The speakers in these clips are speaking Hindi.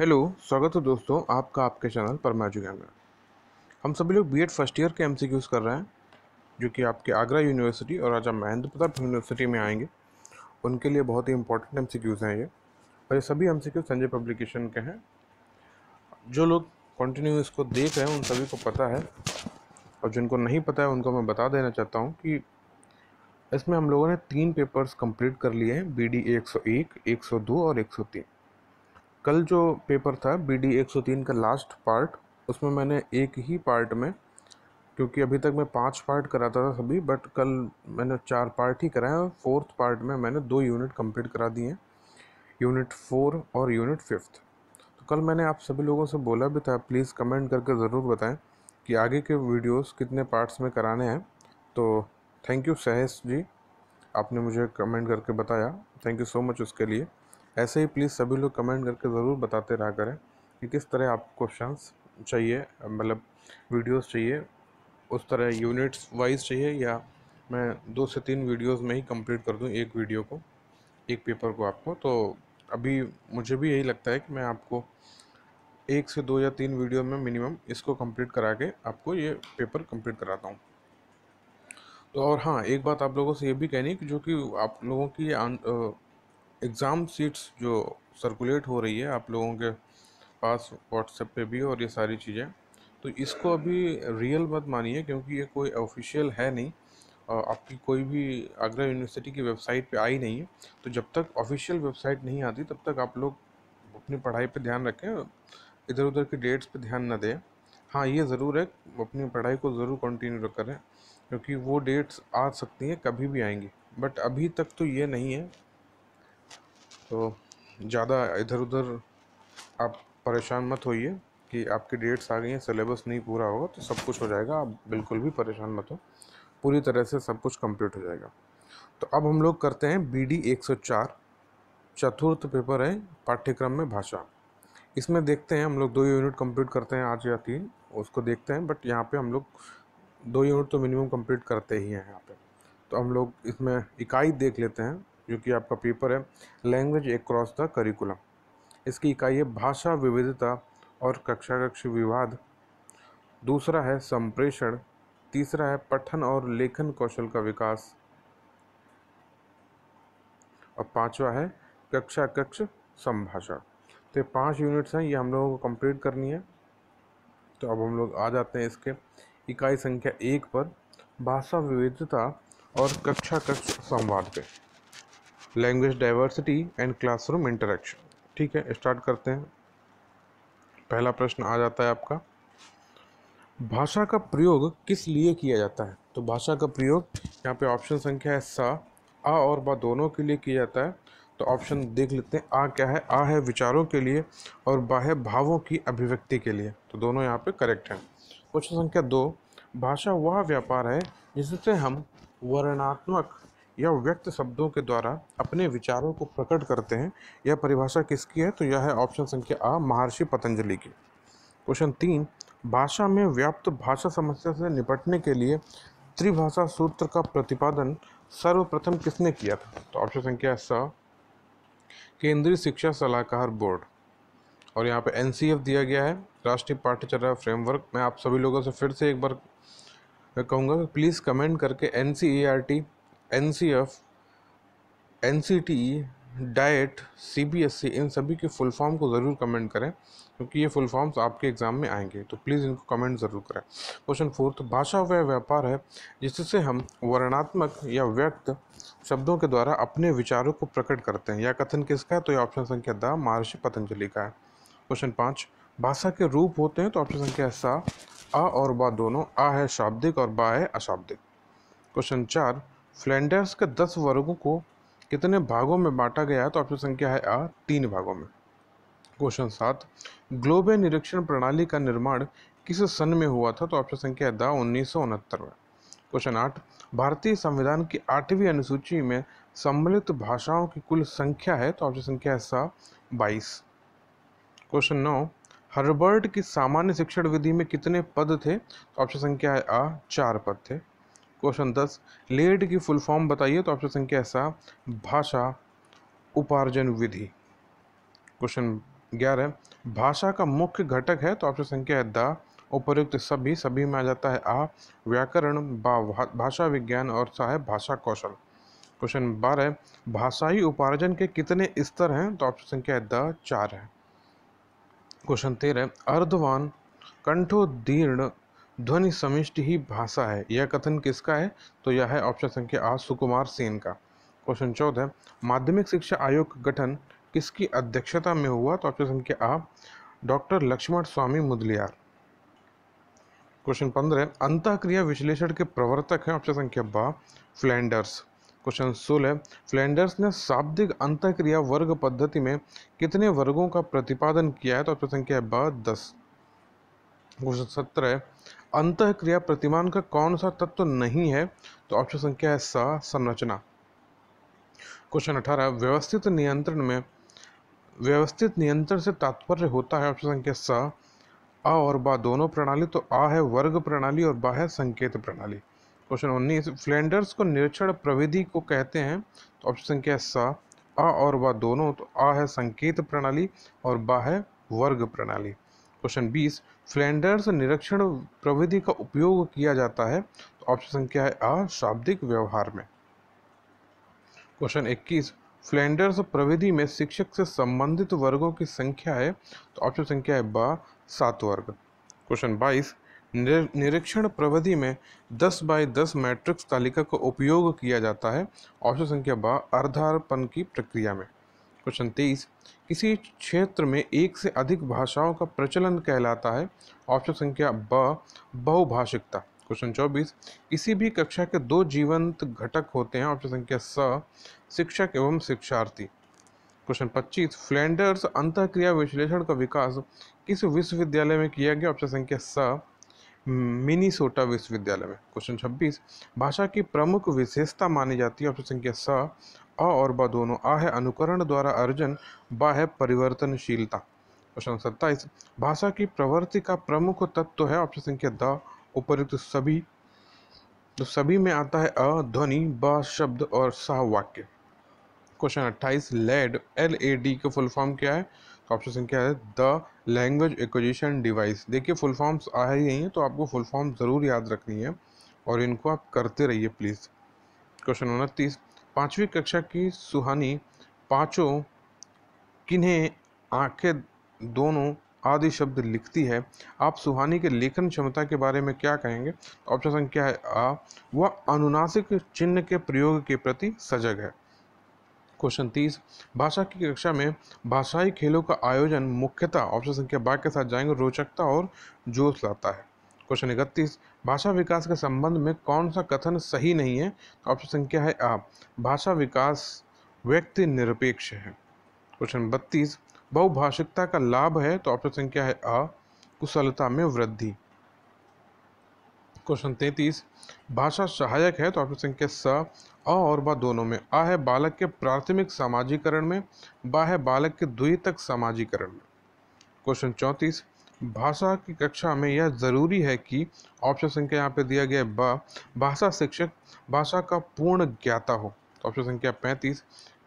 हेलो, स्वागत है दोस्तों आपका आपके चैनल परमाजु ज्ञान में। हम सभी लोग बीएड फर्स्ट ईयर के एमसीक्यूज़ कर रहे हैं, जो कि आपके आगरा यूनिवर्सिटी और राजा महेंद्र प्रताप यूनिवर्सिटी में आएंगे। उनके लिए बहुत ही इंपॉर्टेंट एमसीक्यूज़ हैं ये, और ये सभी एमसीक्यू संजय पब्लिकेशन के हैं। जो लोग कंटिन्यू इसको देख रहे हैं उन सभी को पता है, और जिनको नहीं पता है उनको मैं बता देना चाहता हूँ कि इसमें हम लोगों ने 3 पेपर्स कंप्लीट कर लिए हैं, BD 101, 102 और 103। कल जो पेपर था BD 103 का लास्ट पार्ट, उसमें मैंने एक ही पार्ट में, क्योंकि अभी तक मैं 5 पार्ट कराता था सभी, बट कल मैंने 4 पार्ट ही कराए और 4th पार्ट में मैंने 2 यूनिट कंप्लीट करा दिए हैं, यूनिट 4 और यूनिट 5th। तो कल मैंने आप सभी लोगों से बोला भी था, प्लीज़ कमेंट करके ज़रूर बताएं कि आगे के वीडियोस कितने पार्ट्स में कराने हैं। तो थैंक यू सहेश जी, आपने मुझे कमेंट करके बताया, थैंक यू सो मच उसके लिए। ऐसे ही प्लीज़ सभी लोग कमेंट करके ज़रूर बताते रहा करें कि किस तरह आपको क्वेश्चंस चाहिए, मतलब वीडियोस चाहिए, उस तरह यूनिट्स वाइज चाहिए, या मैं 2 से 3 वीडियोस में ही कंप्लीट कर दूं एक वीडियो को, एक पेपर को आपको। तो अभी मुझे भी यही लगता है कि मैं आपको 1 से 2 या 3 वीडियो में मिनिमम इसको कंप्लीट करा के आपको ये पेपर कंप्लीट कराता हूँ। तो और हाँ, एक बात आप लोगों से ये भी कहनी है कि जो कि आप लोगों की एग्ज़ाम सीट्स जो सर्कुलेट हो रही है आप लोगों के पास व्हाट्सएप पे भी, और ये सारी चीज़ें, तो इसको अभी रियल मत मानिए, क्योंकि ये कोई ऑफिशियल है नहीं। आपकी कोई भी आगरा यूनिवर्सिटी की वेबसाइट पे आई नहीं है। तो जब तक ऑफिशियल वेबसाइट नहीं आती तब तक आप लोग अपनी पढ़ाई पे ध्यान रखें, इधर उधर की डेट्स पे ध्यान न दें। हाँ, ये ज़रूर है, अपनी पढ़ाई को ज़रूर कंटिन्यू करें, क्योंकि वो डेट्स आ सकती हैं, कभी भी आएंगी, बट अभी तक तो ये नहीं है। तो ज़्यादा इधर उधर आप परेशान मत होइए कि आपकी डेट्स आ गई हैं, सिलेबस नहीं पूरा होगा तो सब कुछ हो जाएगा, आप बिल्कुल भी परेशान मत हो, पूरी तरह से सब कुछ कंप्लीट हो जाएगा। तो अब हम लोग करते हैं BD 104, चतुर्थ पेपर है पाठ्यक्रम में भाषा। इसमें देखते हैं हम लोग 2 यूनिट कंप्लीट करते हैं आज या 3, उसको देखते हैं, बट यहाँ पे हम लोग 2 यूनिट तो मिनिमम कंप्लीट करते ही हैं यहाँ पे। तो हम लोग इसमें इकाई देख लेते हैं, जो कि आपका पेपर है लैंग्वेज एक्रॉस द करिकुलम। इसकी इकाई है भाषा विविधता और कक्षा कक्ष विवाद। दूसरा है संप्रेषण। तीसरा है पठन और लेखन कौशल का विकास। और पांचवा है कक्षा कक्ष संभाषण। तो ये 5 यूनिट्स हैं, ये हम लोगों को कंप्लीट करनी है। तो अब हम लोग आ जाते हैं इसके इकाई संख्या 1 पर, भाषा विविधता और कक्षा कक्ष संवाद पे, language diversity and classroom interaction. ठीक है, स्टार्ट करते हैं। पहला प्रश्न आ जाता है आपका, भाषा का प्रयोग किस लिए किया जाता है? तो भाषा का प्रयोग यहाँ पे ऑप्शन संख्या है सा, आ और बा दोनों के लिए किया जाता है। तो ऑप्शन देख लेते हैं, आ क्या है? आ है विचारों के लिए, और बा है भावों की अभिव्यक्ति के लिए। तो दोनों यहाँ पे करेक्ट हैं। क्वेश्चन संख्या 2, भाषा वह व्यापार है जिससे हम वर्णनात्मक या व्यक्त शब्दों के द्वारा अपने विचारों को प्रकट करते हैं। यह परिभाषा किसकी है? तो यह है ऑप्शन संख्या आ, महर्षि पतंजलि की। क्वेश्चन 3, भाषा में व्याप्त भाषा समस्या से निपटने के लिए त्रिभाषा सूत्र का प्रतिपादन सर्वप्रथम किसने किया था? तो ऑप्शन संख्या स, केंद्रीय शिक्षा सलाहकार बोर्ड। और यहाँ पे NCF दिया गया है, राष्ट्रीय पाठ्यचर्या फ्रेमवर्क। मैं आप सभी लोगों से फिर से एक बार कहूँगा कि प्लीज़ कमेंट करके NCERT, NCF, NCTE, diet, CBSE, इन सभी के फुल फॉर्म को ज़रूर कमेंट करें, क्योंकि ये फुल फॉर्म्स आपके एग्ज़ाम में आएंगे। तो प्लीज़ इनको कमेंट ज़रूर करें। क्वेश्चन 4, भाषा वह व्यापार है जिससे हम वर्णनात्मक या व्यक्त शब्दों के द्वारा अपने विचारों को प्रकट करते हैं। यह कथन किसका है? तो ये ऑप्शन संख्या द, महर्षि पतंजलि का है। क्वेश्चन 5, भाषा के रूप होते हैं। तो ऑप्शन संख्या सा, आ और बा दोनों, आ है शाब्दिक और बा है अशाब्दिक। क्वेश्चन 4, फ्लैंडर्स के 10 वर्गों को कितने भागों में बांटा गया है? तो ऑप्शन संख्या है आ, 3 भागों में। क्वेश्चन 7, ग्लोबल निरीक्षण प्रणाली का निर्माण किस सन में हुआ था? तो ऑप्शन संख्या है द, 1969 में। क्वेश्चन 8, भारतीय संविधान की 8वीं अनुसूची में सम्मिलित भाषाओं की कुल संख्या है? तो ऑप्शन संख्या है सा, 22। क्वेश्चन 9, हर्बर्ट की सामान्य शिक्षण विधि में कितने पद थे? तो ऑप्शन संख्या है आ, 4 पद थे। क्वेश्चन 10, लेड की फुल फॉर्म बताइए? तो ऑप्शन संख्या सा, भाषा उपार्जन विधि। क्वेश्चन 11 भाषा का मुख्य घटक है, तो ऑप्शन संख्या है द। उपयुक्त सभी, सभी में आ जाता है आ। व्याकरण, बा भाषा विज्ञान और सा है भाषा कौशल। क्वेश्चन 12 भाषाई उपार्जन के कितने स्तर हैं, तो ऑप्शन संख्या है द 4 है। क्वेश्चन 13 अर्धवान कंठोदीर्ण ध्वनि समिष्टि ही भाषा है, यह कथन किसका है, तो यह है ऑप्शन संख्या आ सुकुमार सेन का। क्वेश्चन 14 माध्यमिक शिक्षा आयोग का गठन किसकी अध्यक्षता में हुआ, तो ऑप्शन संख्या आ डॉक्टर लक्ष्मण स्वामी मुदलियार। क्वेश्चन 15 अंतःक्रिया विश्लेषण के प्रवर्तक हैं, ऑप्शन संख्या बा फ्लैंडर्स। क्वेश्चन 16 फ्लैंडर्स ने शाब्दिक अंतःक्रिया वर्ग पद्धति में कितने वर्गों का प्रतिपादन किया है, तो ऑप्शन संख्या है बा 10। क्वेश्चन 17 अंतःक्रिया प्रतिमान का कौन सा तत्व नहीं है, तो ऑप्शन संख्या है सा संरचना। क्वेश्चन 18 व्यवस्थित नियंत्रण से तात्पर्य होता है, ऑप्शन संख्या सा आ और बा दोनों प्रणाली, तो आ है वर्ग प्रणाली और बा है संकेत प्रणाली। क्वेश्चन 19 फ्लैंडर्स को निरीक्षण प्रविधि को कहते हैं, तो ऑप्शन संख्या सा आ और बा दोनों, तो आ है संकेत प्रणाली और बा है वर्ग प्रणाली। क्वेश्चन 20 फ्लैंडर्स निरीक्षण प्रविधि का उपयोग किया जाता है, तो ऑप्शन संख्या है आ शाब्दिक व्यवहार में। क्वेश्चन 21 फ्लैंडर्स प्रविधि में शिक्षक से संबंधित वर्गों की संख्या है, तो ऑप्शन संख्या है बा 7 वर्ग। क्वेश्चन 22 निरीक्षण प्रविधि में 10 बाई 10 मैट्रिक्स तालिका का उपयोग किया जाता है, ऑप्शन संख्या बा अर्धापन की प्रक्रिया में। क्वेश्चन 23 किसी क्षेत्र में एक से अधिक भाषाओं का प्रचलन कहलाता है, ऑप्शन संख्या ब बहुभाषिकता। क्वेश्चन 24 किसी भी कक्षा के दो जीवंत घटक होते हैं, ऑप्शन संख्या स शिक्षक एवं शिक्षार्थी। क्वेश्चन 25 फ्लैंडर्स अंतःक्रिया विश्लेषण का विकास किस विश्वविद्यालय में किया गया, ऑप्शन संख्या स मिनीसोटा विश्वविद्यालय में। क्वेश्चन 26 भाषा की प्रमुख विशेषता मानी जाती है, ऑप्शन संख्या स आ और बा दोनों। आ है अनुकरण द्वारा अर्जन, बा है परिवर्तनशीलता। क्वेश्चन 27 भाषा की प्रवृत्ति का प्रमुख तत्व है, ऑप्शन संख्या द उपयुक्त सभी, तो सभी में आता है अ ध्वनि, ब शब्द और सा वाक्य। क्वेश्चन 28 लेड LAD का फुल फॉर्म क्या है, तो ऑप्शन संख्या है द लैंग्वेज एक्विजिशन डिवाइस। देखिए फुल फॉर्म्स आ ही नहीं है, तो आपको फुल फॉर्म ज़रूर याद रखनी है और इनको आप करते रहिए प्लीज़। क्वेश्चन 29 पाँचवीं कक्षा की सुहानी पाँचों किन्हें आंखें दोनों आदि शब्द लिखती है, आप सुहानी के लेखन क्षमता के बारे में क्या कहेंगे, ऑप्शन संख्या है आ वह अनुनासिक चिन्ह के प्रयोग के प्रति सजग है। क्वेश्चन 30 भाषा की कक्षा में भाषाई खेलों का आयोजन मुख्यतः, ऑप्शन संख्या बा के साथ जाएंगे, रोचकता और जोश लाता है। क्वेश्चन 31 भाषा विकास के संबंध में कौन सा कथन सही नहीं है, ऑप्शन संख्या है आ भाषा विकास व्यक्ति निरपेक्ष है। क्वेश्चन 32 बहुभाषिकता का लाभ है, तो ऑप्शन संख्या है आ कुशलता में वृद्धि। क्वेश्चन 33 भाषा सहायक है, तो ऑप्शन संख्या स अ और बा दोनों में। आ है बालक के प्राथमिक सामाजिकरण में, बा है बालक के द्वितीयक सामाजिकरण में। क्वेश्चन 34 भाषा की कक्षा में यह जरूरी है कि, ऑप्शन संख्या यहाँ पे दिया गया है बा भाषा शिक्षक भाषा का पूर्ण ज्ञाता हो, तो ऑप्शन संख्या 35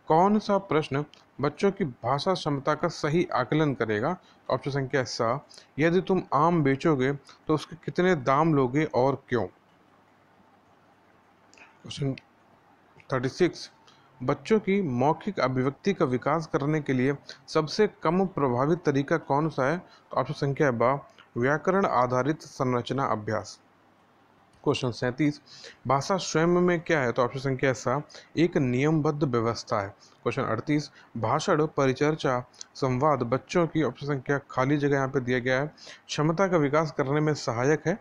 कौन सा प्रश्न बच्चों की भाषा क्षमता का सही आकलन करेगा, ऑप्शन संख्या सा यदि तुम आम बेचोगे तो उसके कितने दाम लोगे और क्यों। क्वेश्चन 36 बच्चों की मौखिक अभिव्यक्ति का विकास करने के लिए सबसे कम प्रभावी तरीका कौन सा है, तो ऑप्शन संख्या है बा व्याकरण आधारित संरचना अभ्यास। क्वेश्चन 37 भाषा स्वयं में क्या है, तो ऑप्शन संख्या सा एक नियमबद्ध व्यवस्था है। क्वेश्चन 38 भाषण परिचर्चा संवाद बच्चों की, ऑप्शन संख्या खाली जगह यहाँ पे दिया गया है, क्षमता का विकास करने में सहायक है,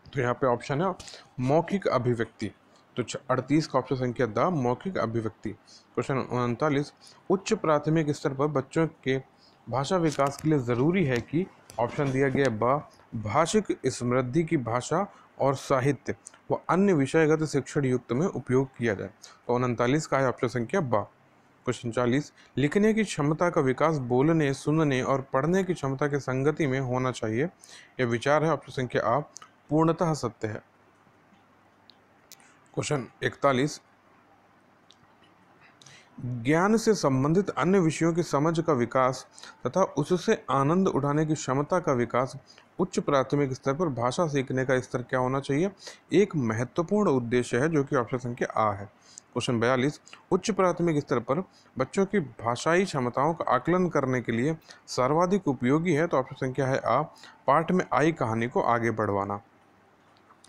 तो यहाँ पे ऑप्शन है मौखिक अभिव्यक्ति, तो 38 का ऑप्शन संख्या द मौखिक अभिव्यक्ति। क्वेश्चन 39 उच्च प्राथमिक स्तर पर बच्चों के भाषा विकास के लिए ज़रूरी है कि, ऑप्शन दिया गया ब भाषिक समृद्धि की भाषा और साहित्य व अन्य विषयगत शिक्षण युक्त में उपयोग किया जाए, तो 39 का है ऑप्शन संख्या ब। क्वेश्चन 40 लिखने की क्षमता का विकास बोलने सुनने और पढ़ने की क्षमता के संगति में होना चाहिए, यह विचार है, ऑप्शन संख्या आ पूर्णतः सत्य है। क्वेश्चन 41 ज्ञान से संबंधित अन्य विषयों की समझ का विकास तथा उससे आनंद उठाने की क्षमता का विकास। उच्च प्राथमिक स्तर पर भाषा सीखने का स्तर क्या होना चाहिए? एक महत्वपूर्ण उद्देश्य है, जो कि ऑप्शन संख्या आ है। क्वेश्चन 42, उच्च प्राथमिक स्तर पर बच्चों की भाषाई क्षमताओं का आकलन करने के लिए सर्वाधिक उपयोगी है, तो ऑप्शन संख्या है आ, पाठ में आई कहानी को आगे बढ़वाना।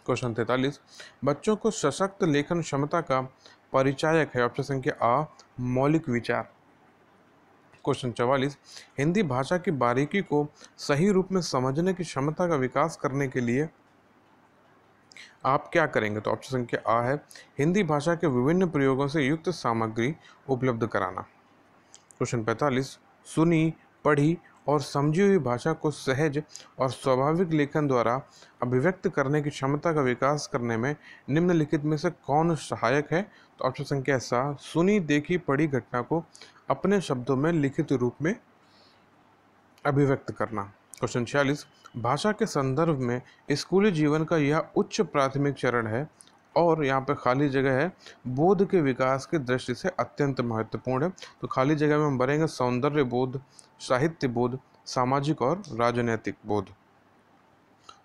क्वेश्चन 43, बच्चों को सशक्त लेखन क्षमता का परिचायक है, ऑप्शन संख्या आ, मौलिक विचार। क्वेश्चन 44, हिंदी भाषा की बारीकी को सही रूप में समझने की क्षमता का विकास करने के लिए आप क्या करेंगे? तो ऑप्शन संख्या आ है, हिंदी भाषा के विभिन्न प्रयोगों से युक्त सामग्री उपलब्ध कराना। क्वेश्चन 45, सुनी, पढ़ी और समझी हुई भाषा को सहज और स्वाभाविक लेखन द्वारा अभिव्यक्त करने की क्षमता का विकास करने में निम्नलिखित में से कौन सहायक है? तो ऑप्शन संख्या सा, सुनी देखी पढ़ी घटना को अपने शब्दों में लिखित रूप में अभिव्यक्त करना। क्वेश्चन 46, भाषा के संदर्भ में स्कूली जीवन का यह उच्च प्राथमिक चरण है और यहाँ पे खाली जगह है, बोध के विकास की दृष्टि से अत्यंत महत्वपूर्ण है। तो खाली जगह में हम भरेंगे सौंदर्य बोध, साहित्य बोध, सामाजिक और राजनैतिक बोध।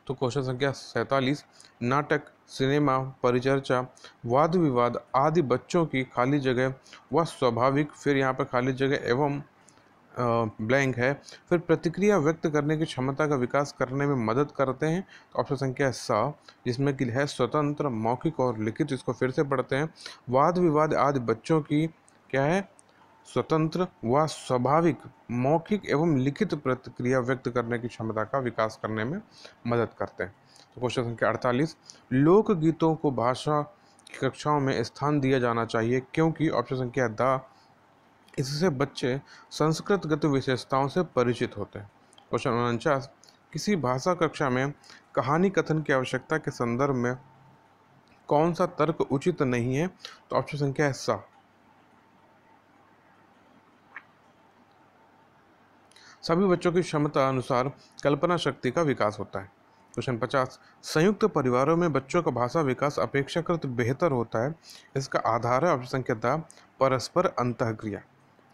तो क्वेश्चन संख्या 47, नाटक, सिनेमा, परिचर्चा, वाद विवाद आदि बच्चों की खाली जगह व स्वाभाविक, फिर यहाँ पे खाली जगह एवं ब्लैंक है, फिर प्रतिक्रिया व्यक्त करने की क्षमता का विकास करने में मदद करते हैं। तो ऑप्शन संख्या सा, जिसमें कि है स्वतंत्र, मौखिक और लिखित। इसको फिर से पढ़ते हैं, वाद विवाद आदि बच्चों की क्या है? स्वतंत्र व स्वाभाविक, मौखिक एवं लिखित प्रतिक्रिया व्यक्त करने की क्षमता का विकास करने में मदद करते हैं। तो क्वेश्चन संख्या 48, लोकगीतों को भाषा की कक्षाओं में स्थान दिया जाना चाहिए क्योंकि? ऑप्शन संख्या द, इससे बच्चे संस्कृतगत विशेषताओं से परिचित होते हैं। क्वेश्चन 49, किसी भाषा कक्षा में कहानी कथन की आवश्यकता के संदर्भ में कौन सा तर्क उचित नहीं है? तो ऑप्शन संख्या है सा, सभी बच्चों की क्षमता अनुसार कल्पना शक्ति का विकास होता है। क्वेश्चन 50, संयुक्त परिवारों में बच्चों का भाषा विकास अपेक्षाकृत बेहतर होता है, इसका आधार है ऑप्शन संख्या द, परस्पर अंतःक्रिया।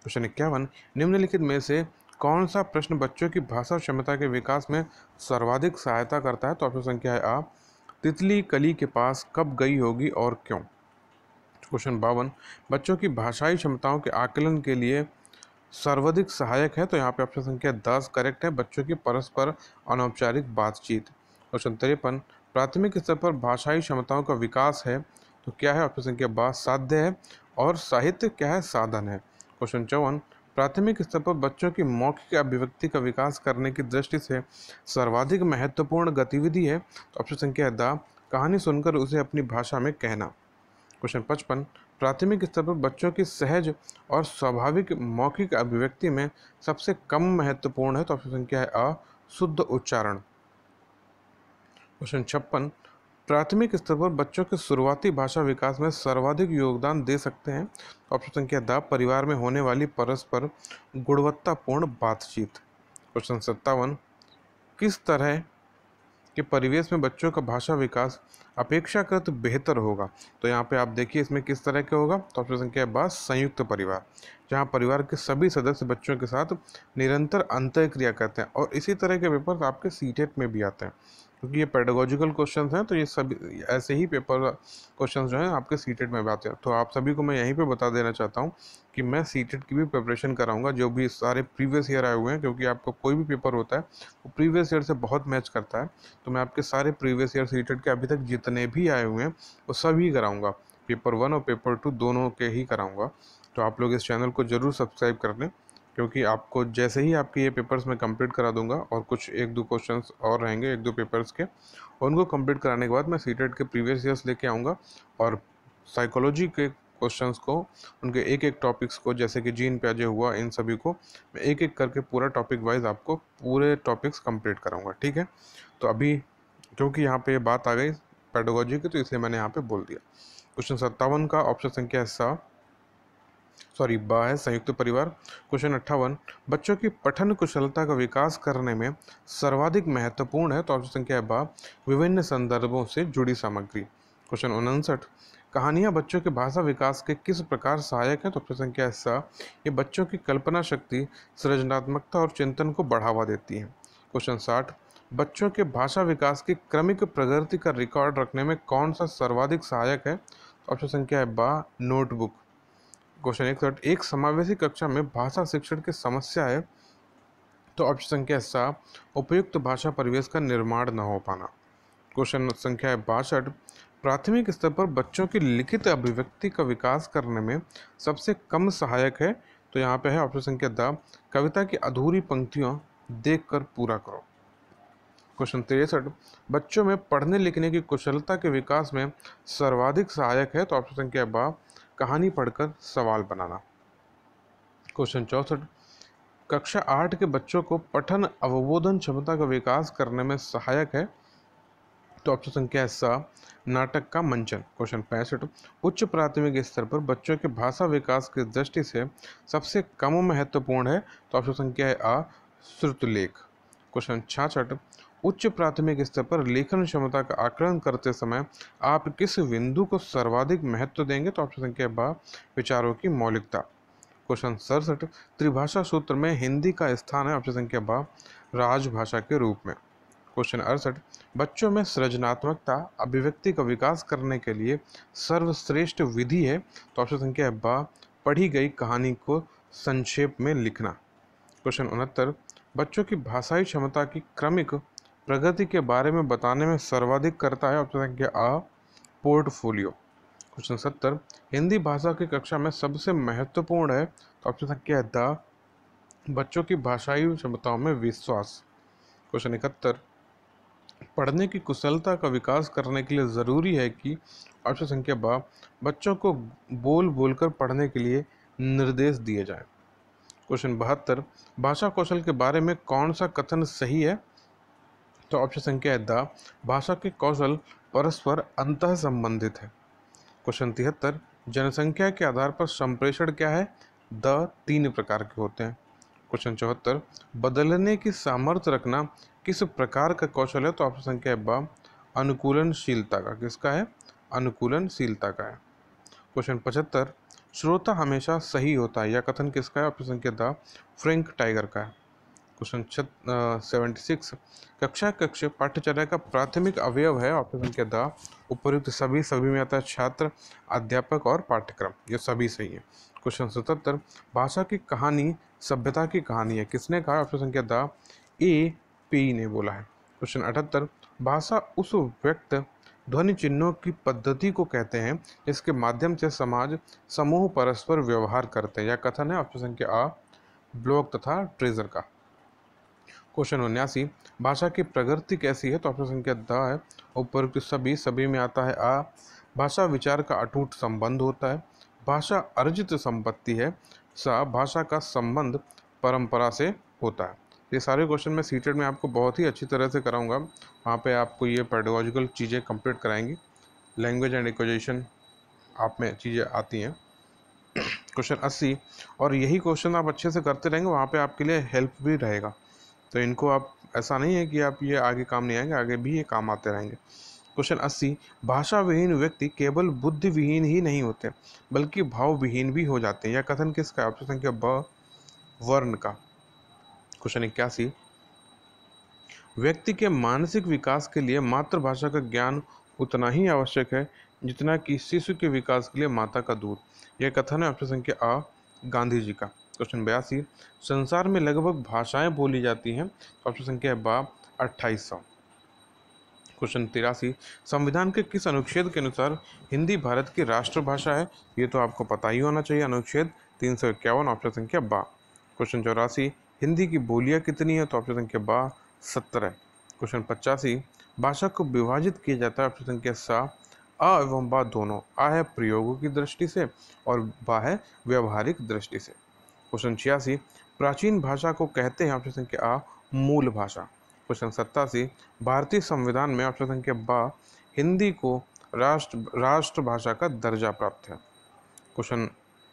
क्वेश्चन 51, निम्नलिखित में से कौन सा प्रश्न बच्चों की भाषा क्षमता के विकास में सर्वाधिक सहायता करता है? तो ऑप्शन संख्या है आ, तितली कली के पास कब गई होगी और क्यों। क्वेश्चन 52, बच्चों की भाषाई क्षमताओं के आकलन के लिए सर्वाधिक सहायक है, तो यहाँ पे ऑप्शन संख्या 10 करेक्ट है, बच्चों की परस्पर अनौपचारिक बातचीत। क्वेश्चन 53, प्राथमिक स्तर पर भाषाई क्षमताओं का विकास है, तो क्या है? ऑप्शन संख्या बा, साध्य है, और साहित्य क्या है? साधन है। क्वेश्चन 54, प्राथमिक स्तर पर बच्चों की मौखिक अभिव्यक्ति का विकास करने की दृष्टि से सर्वाधिक महत्वपूर्ण गतिविधि है, तो ऑप्शन संख्या है द, कहानी सुनकर उसे अपनी भाषा में कहना। क्वेश्चन 55, प्राथमिक स्तर पर बच्चों की सहज और स्वाभाविक मौखिक अभिव्यक्ति में सबसे कम महत्वपूर्ण है, तो ऑप्शन संख्या है अ, शुद्ध उच्चारण। क्वेश्चन 56, प्राथमिक स्तर पर बच्चों के शुरुआती भाषा विकास में सर्वाधिक योगदान दे सकते हैं, तो ऑप्शन संख्या द, परिवार में होने वाली परस्पर गुणवत्तापूर्ण बातचीत। क्वेश्चन 57, किस तरह के परिवेश में बच्चों का भाषा विकास अपेक्षाकृत बेहतर होगा? तो यहाँ पे आप देखिए इसमें किस तरह के होगा, तो ऑप्शन संख्या है बा, संयुक्त परिवार, जहाँ परिवार के सभी सदस्य बच्चों के साथ निरंतर अंतःक्रिया करते हैं। और इसी तरह के पेपर आपके सीटेट में भी आते हैं, क्योंकि ये पेडागोजिकल क्वेश्चंस हैं, तो ये सभी ऐसे ही पेपर क्वेश्चंस जो हैं आपके सीटेट में भी आते हैं। तो आप सभी को मैं यहीं पे बता देना चाहता हूँ कि मैं सीटेट की भी प्रिपरेशन कराऊंगा, जो भी सारे प्रीवियस ईयर आए हुए हैं, क्योंकि आपका कोई भी पेपर होता है वो प्रीवियस ईयर से बहुत मैच करता है। तो मैं आपके सारे प्रीवियस ईयर सीटेट के अभी तक जितने भी आए हुए हैं वो सभी कराऊंगा, पेपर 1 और पेपर 2 दोनों के ही कराऊंगा। तो आप लोग इस चैनल को ज़रूर सब्सक्राइब कर लें, क्योंकि आपको जैसे ही आपके ये पेपर्स मैं कंप्लीट करा दूंगा, और कुछ 1-2 क्वेश्चंस और रहेंगे 1-2 पेपर्स के, उनको कंप्लीट कराने के बाद मैं सीटेट के प्रीवियस ईयर्स लेके आऊँगा, और साइकोलॉजी के क्वेश्चंस को, उनके एक एक टॉपिक्स को, जैसे कि जीन प्याजे हुआ, इन सभी को मैं एक एक करके पूरा टॉपिक वाइज आपको पूरे टॉपिक्स कंप्लीट कराऊंगा। ठीक है, तो अभी क्योंकि यहाँ पे बात आ गई पेडागोजी की, तो इसलिए मैंने यहाँ पे बोल दिया। क्वेश्चन 57 का ऑप्शन संख्या बा है, संयुक्त परिवार। क्वेश्चन 58, बच्चों की पठन कुशलता का विकास करने में सर्वाधिक महत्वपूर्ण है, तो ऑप्शन संख्या है बा, विभिन्न संदर्भों से जुड़ी सामग्री। क्वेश्चन 59, कहानियाँ बच्चों के भाषा विकास के किस प्रकार सहायक है? तो ऑप्शन संख्या ऐसा, ये बच्चों की कल्पना शक्ति, सृजनात्मकता और चिंतन को बढ़ावा देती है। क्वेश्चन 60, बच्चों के भाषा विकास की क्रमिक प्रगति का रिकॉर्ड रखने में कौन सा सर्वाधिक सहायक है? ऑप्शन संख्या है बा, नोटबुक। क्वेश्चन 61, एक समावेशी कक्षा में भाषा शिक्षण की समस्या है, तो ऑप्शन संख्या सा, उपयुक्त भाषा परिवेश का निर्माण न हो पाना। क्वेश्चन संख्या 62, प्राथमिक स्तर पर बच्चों की लिखित अभिव्यक्ति का विकास करने में सबसे कम सहायक है, तो यहाँ पे है ऑप्शन संख्या द, कविता की अधूरी पंक्तियों देखकर पूरा करो। क्वेश्चन 63, बच्चों में पढ़ने लिखने की कुशलता के विकास में सर्वाधिक सहायक है, तो ऑप्शन संख्या बा, कहानी पढ़कर सवाल बनाना। क्वेश्चन 64, कक्षा 8 के बच्चों को पठन अवबोधन क्षमता का विकास करने में सहायक है, तो ऑप्शन संख्या सा, नाटक का मंचन। क्वेश्चन 65, उच्च प्राथमिक स्तर पर बच्चों के भाषा विकास की दृष्टि से सबसे कम महत्वपूर्ण है, तो ऑप्शन संख्या है आ, श्रुतलेख। क्वेश्चन 66, उच्च प्राथमिक स्तर पर लेखन क्षमता का आकलन करते समय आप किस बिंदु को सर्वाधिक महत्व देंगे? तो ऑप्शन संख्या बा, विचारों की मौलिकता। क्वेश्चन 67, त्रिभाषा सूत्र में हिंदी का स्थान है, ऑप्शन संख्या बा, राजभाषा के रूप में। क्वेश्चन 68, बच्चों में सृजनात्मकता अभिव्यक्ति का विकास करने के लिए सर्वश्रेष्ठ विधि है, तो ऑप्शन संख्या है बा, पढ़ी गई कहानी को संक्षेप में लिखना। क्वेश्चन 69, बच्चों की भाषाई क्षमता की क्रमिक प्रगति के बारे में बताने में सर्वाधिक करता है, ऑप्शन संख्या आ, पोर्टफोलियो। क्वेश्चन 70, हिंदी भाषा की कक्षा में सबसे महत्वपूर्ण है, तो ऑप्शन संख्या है द, बच्चों की भाषाई क्षमताओं में विश्वास। क्वेश्चन 71, पढ़ने की कुशलता का विकास करने के लिए ज़रूरी है कि ऑप्शन संख्या बा, बच्चों को बोल बोलकर पढ़ने के लिए निर्देश दिए जाएं। क्वेश्चन 72, भाषा कौशल के बारे में कौन सा कथन सही है? तो ऑप्शन संख्या है द, भाषा के कौशल परस्पर अंतः संबंधित है। क्वेश्चन 73, जनसंख्या के आधार पर संप्रेषण क्या है? द, 3 प्रकार के होते हैं। क्वेश्चन 74, बदलने की सामर्थ्य रखना किस प्रकार का कौशल है? तो ऑप्शन संख्या है बा, अनुकूलनशीलता का। किसका है? अनुकूलनशीलता का है। क्वेश्चन 75, श्रोता हमेशा सही होता है, यह कथन किसका है? ऑप्शन संख्या द, फ्रैंक टाइगर का है। क्वेश्चन 76, कक्षा कक्ष पाठ्यचर्या का प्राथमिक अवयव है, ऑप्शन संख्या द, उपयुक्त सभी में आता है छात्र, अध्यापक और पाठ्यक्रम, ये सभी सही है। क्वेश्चन 77, भाषा की कहानी सभ्यता की कहानी है, किसने कहा? ऑप्शन संख्या द, ए पी ने बोला है। क्वेश्चन 78, भाषा उस व्यक्त ध्वनि चिन्हों की पद्धति को कहते हैं जिसके माध्यम से समाज समूह परस्पर व्यवहार करते हैं, यह कथन है ऑप्शन संख्या आ, ब्लॉक तथा ट्रेजर का। क्वेश्चन 79, भाषा की प्रगति कैसी है? तो ऑप्शन संख्या द है, उपयुक्त सभी में आता है आ, भाषा विचार का अटूट संबंध होता है, भाषा अर्जित संपत्ति है, सा, भाषा का संबंध परंपरा से होता है। ये सारे क्वेश्चन मैं सीटेड में आपको बहुत ही अच्छी तरह से कराऊंगा, वहाँ पे आपको ये पेडागोजिकल चीज़ें कंप्लीट कराएंगी, लैंग्वेज एंड एक्विजिशन आप में चीज़ें आती हैं। क्वेश्चन 80, और यही क्वेश्चन आप अच्छे से करते रहेंगे, वहाँ पे आपके लिए हेल्प भी रहेगा, तो इनको आप, ऐसा नहीं है कि आप ये आगे काम नहीं आएंगे, आगे भी ये काम आते रहेंगे। क्वेश्चन 80, भाषा विहीन व्यक्ति केवल बुद्धि विहीन ही नहीं होते बल्कि भाव विहीन भी हो जाते हैं, यह कथन किसका है? ऑप्शन संख्या ब, वर्ण का। क्वेश्चन 81, व्यक्ति के मानसिक विकास के लिए मातृभाषा का ज्ञान उतना ही आवश्यक है जितना कि शिशु के विकास के लिए माता का दूध, यह कथन है ऑप्शन संख्या आ, गांधी जी का। क्वेश्चन 82, संसार में लगभग भाषाएं बोली जाती हैं, ऑप्शन संख्या है बा, 2800। क्वेश्चन 83, संविधान के किस अनुच्छेद के अनुसार हिंदी भारत की राष्ट्रभाषा है? ये तो आपको पता ही होना चाहिए, अनुच्छेद 351, ऑप्शन संख्या बा। क्वेश्चन 84, हिंदी की बोलियां कितनी है? तो ऑप्शन संख्या बा, 17। क्वेश्चन 85, भाषा को विभाजित किया जाता है, ऑप्शन संख्या सा, अ एवं बा दोनों, आ है प्रयोगों की दृष्टि से और बा है व्यवहारिक दृष्टि से। क्वेश्चन 86, प्राचीन भाषा को कहते हैं, ऑप्शन संख्या आ, मूल भाषा। क्वेश्चन 87, भारतीय संविधान में ऑप्शन संख्या बा, हिंदी को राष्ट्रभाषा का दर्जा प्राप्त है। क्वेश्चन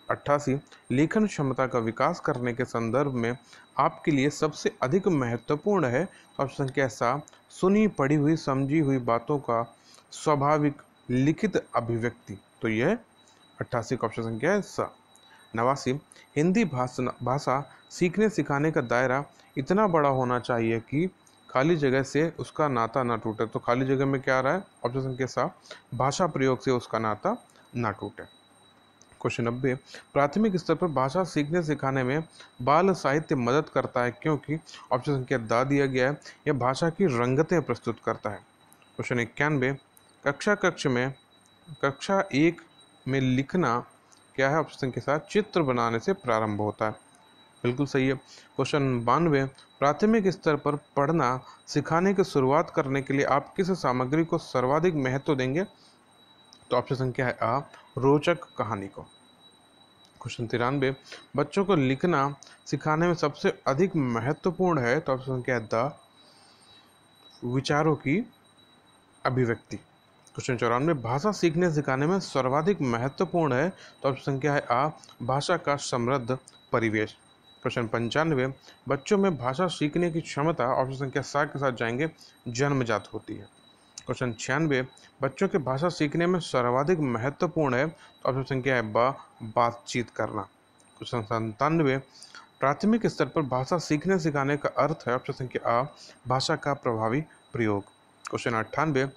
88, लेखन क्षमता का विकास करने के संदर्भ में आपके लिए सबसे अधिक महत्वपूर्ण है, ऑप्शन संख्या सा, सुनी पढ़ी हुई समझी हुई बातों का स्वाभाविक लिखित अभिव्यक्ति। तो यह 88 का ऑप्शन संख्या है स। 89, हिंदी भाषा सीखने सिखाने का दायरा इतना बड़ा होना चाहिए कि खाली जगह से उसका नाता ना टूटे। तो खाली जगह में क्या आ रहा है? ऑप्शन संख्या सा, भाषा प्रयोग से उसका नाता ना टूटे। क्वेश्चन 90, प्राथमिक स्तर पर भाषा सीखने सिखाने में बाल साहित्य मदद करता है क्योंकि ऑप्शन संख्या दा दिया गया है, यह भाषा की रंगतें प्रस्तुत करता है। क्वेश्चन 91, कक्षा 1 में लिखना क्या है? ऑप्शन के साथ चित्र बनाने से प्रारंभ होता है। बिल्कुल सही है। क्वेश्चन 92, प्राथमिक स्तर पर पढ़ना सिखाने की शुरुआत करने के लिए आप किस सामग्री को सर्वाधिक महत्व देंगे? तो ऑप्शन संख्या है आ, रोचक कहानी को। क्वेश्चन 93, बच्चों को लिखना सिखाने में सबसे अधिक महत्वपूर्ण है। तो ऑप्शन संख्या है द, विचारों की अभिव्यक्ति। क्वेश्चन 94, भाषा सीखने सिखाने में सर्वाधिक महत्वपूर्ण है। तो ऑप्शन संख्या है आ, भाषा का समृद्ध परिवेश। क्वेश्चन 95, बच्चों में भाषा सीखने की क्षमता ऑप्शन संख्या सा के साथ जाएंगे, जन्मजात होती है। क्वेश्चन 96, बच्चों के भाषा सीखने में सर्वाधिक महत्वपूर्ण है। तो ऑप्शन संख्या है ब, बातचीत करना। क्वेश्चन 97, प्राथमिक स्तर पर भाषा सीखने सिखाने का अर्थ है। ऑप्शन संख्या आ, भाषा का प्रभावी प्रयोग। क्वेश्चन 98,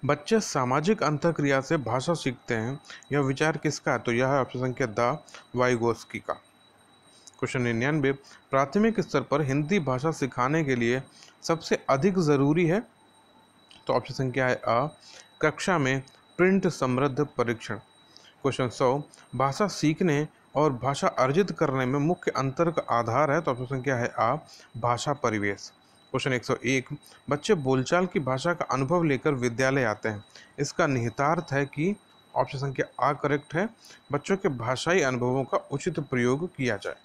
बच्चे सामाजिक अंतःक्रिया से भाषा सीखते हैं, यह विचार किसका है? तो यह है ऑप्शन संख्या द, वाइगोस्की का। क्वेश्चन 99, प्राथमिक स्तर पर हिंदी भाषा सिखाने के लिए सबसे अधिक जरूरी है। तो ऑप्शन संख्या है आ, कक्षा में प्रिंट समृद्ध परीक्षण। क्वेश्चन 100, भाषा सीखने और भाषा अर्जित करने में मुख्य अंतर का आधार है। तो ऑप्शन संख्या है आ, भाषा परिवेश। क्वेश्चन 101, बच्चे बोलचाल की भाषा का अनुभव लेकर विद्यालय आते हैं, इसका निहितार्थ है कि ऑप्शन संख्या आ करेक्ट है, बच्चों के भाषाई अनुभवों का उचित प्रयोग किया जाए।